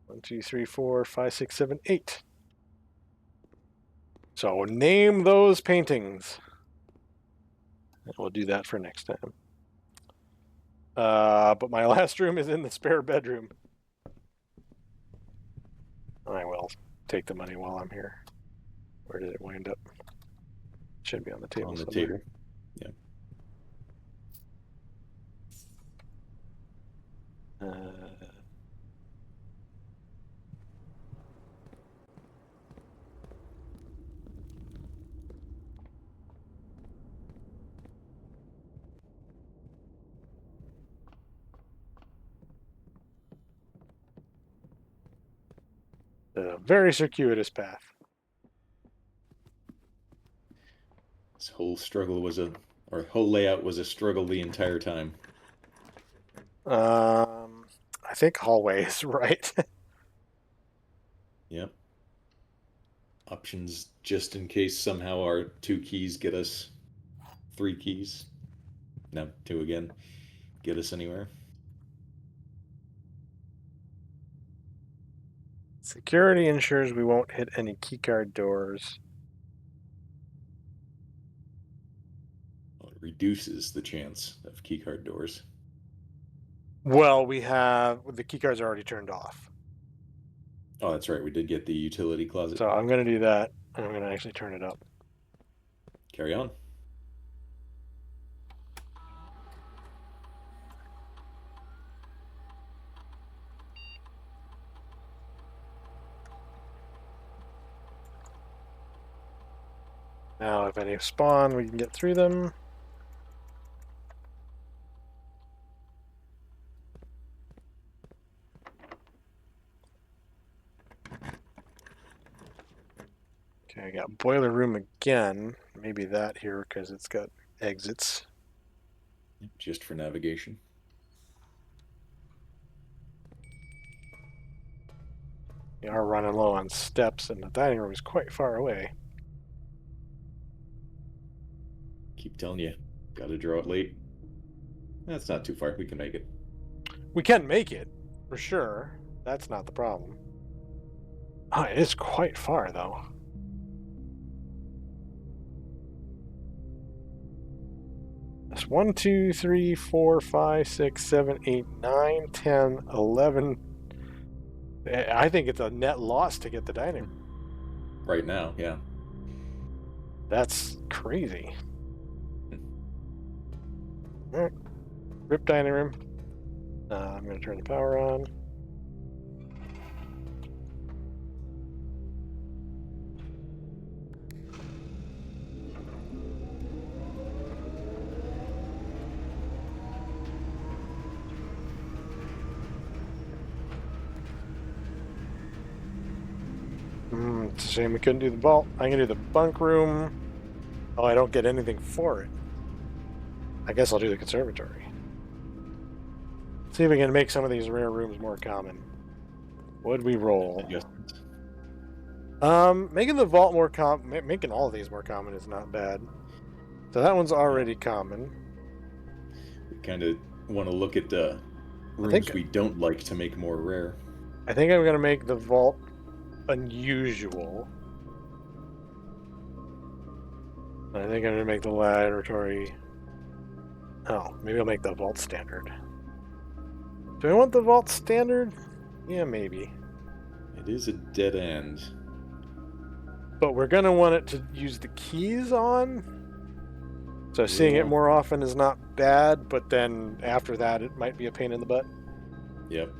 1, 2, 3, 4, 5, 6, 7, 8. So name those paintings. And we'll do that for next time. But my last room is in the spare bedroom. I will take the money while I'm here. Where did it wind up? Should be on the table. On the somewhere. table. Yeah. A very circuitous path. This whole whole layout was a struggle the entire time. I think hallway is right. Yep. Options just in case somehow our 2 keys get us 3 keys. No, 2 again. Get us anywhere. Security ensures we won't hit any keycard doors. Well, it reduces the chance of keycard doors. Well, the keycards are already turned off. Oh, that's right. We did get the utility closet. So I'm going to do that, and I'm going to actually turn it up. Carry on. Now, if any spawn, we can get through them. Okay, I got boiler room again. Maybe that here because it's got exits. Just for navigation. We are running low on steps, and the dining room is quite far away. Keep telling you, gotta draw it late. That's not too far. We can make it. We can make it, for sure. That's not the problem. Oh, it is quite far, though. That's 1, 2, 3, 4, 5, 6, 7, 8, 9, 10, 11, I think it's a net loss to get the dining room. Right now, yeah. That's crazy. All right. Rip dining room. I'm going to turn the power on. It's a shame we couldn't do the vault. I'm going to do the bunk room. Oh, I don't get anything for it. I guess I'll do the conservatory. See if we can make some of these rare rooms more common. What'd we roll? Adjustments. Making the vault more common, making all of these more common is not bad. So that one's already common. We kind of want to look at the rooms we don't like to make more rare. I think I'm going to make the vault unusual. I think I'm going to make the laboratory... Oh, maybe I'll make the vault standard. Do I want the vault standard? Yeah, maybe. It is a dead end. But we're going to want it to use the keys on. So seeing it more often is not bad, but then after that it might be a pain in the butt. Yep.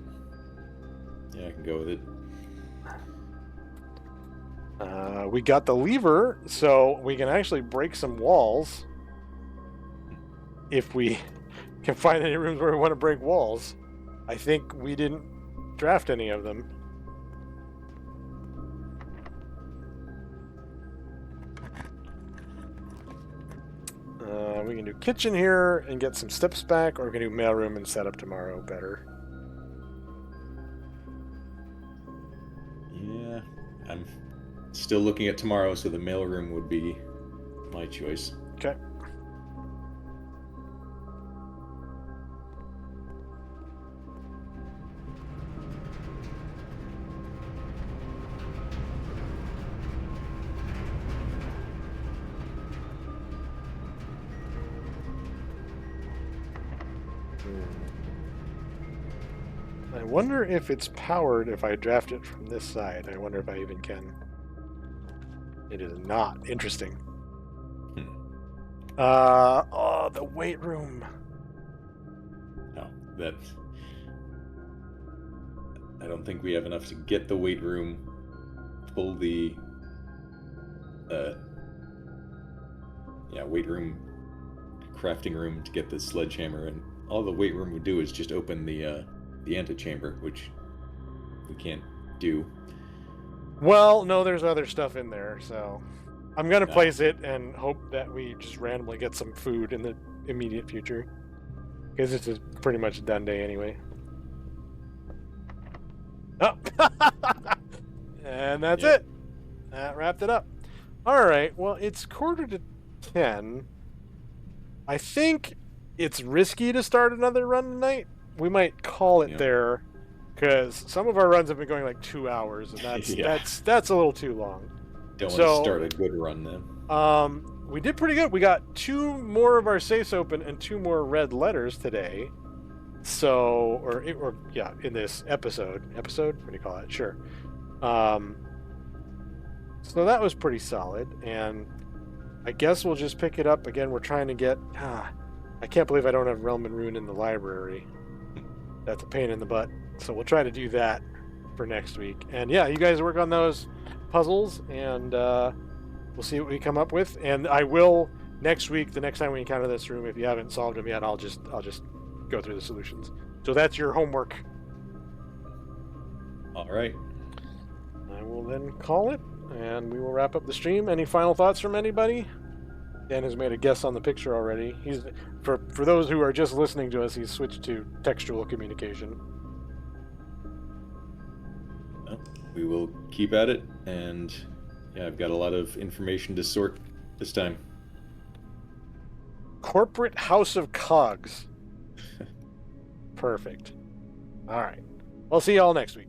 Yeah, I can go with it. We got the lever, so we can actually break some walls. If we can find any rooms where we want to break walls. I think we didn't draft any of them. We can do kitchen here and get some steps back, or we can do mailroom and set up tomorrow better. Yeah, I'm still looking at tomorrow, so the mailroom would be my choice. Okay. I wonder if it's powered if I draft it from this side. I wonder if I even can. It is not. Interesting. Oh, the weight room. No, that... I don't think we have enough to get the weight room, pull the... weight room, crafting room to get the sledgehammer, and all the weight room would do is just open the antechamber, which we can't do. Well, no, there's other stuff in there, so I'm gonna place it and hope that we just randomly get some food in the immediate future, because this is pretty much a done day anyway. Oh, and that's it. That wrapped it up. All right. Well, it's 9:45. I think it's risky to start another run tonight. We might call it there, because some of our runs have been going like 2 hours, and that's a little too long. Don't want to start a good run then. We did pretty good. We got 2 more of our safes open and 2 more red letters today. So, in this episode, what do you call it? Sure. So that was pretty solid, and I guess we'll just pick it up again. We're trying to get. I can't believe I don't have Realm and Rune in the library. That's a pain in the butt. So we'll try to do that for next week. And yeah, you guys work on those puzzles, and we'll see what we come up with. And I will next week, the next time we encounter this room, if you haven't solved them yet, I'll just go through the solutions. So that's your homework. All right. I will then call it, and we will wrap up the stream. Any final thoughts from anybody? Dan has made a guess on the picture already. He's for those who are just listening to us, he's switched to textual communication. Well, we will keep at it, and yeah, I've got a lot of information to sort this time. Corporate House of Cogs. Perfect. All right. I'll see you all next week.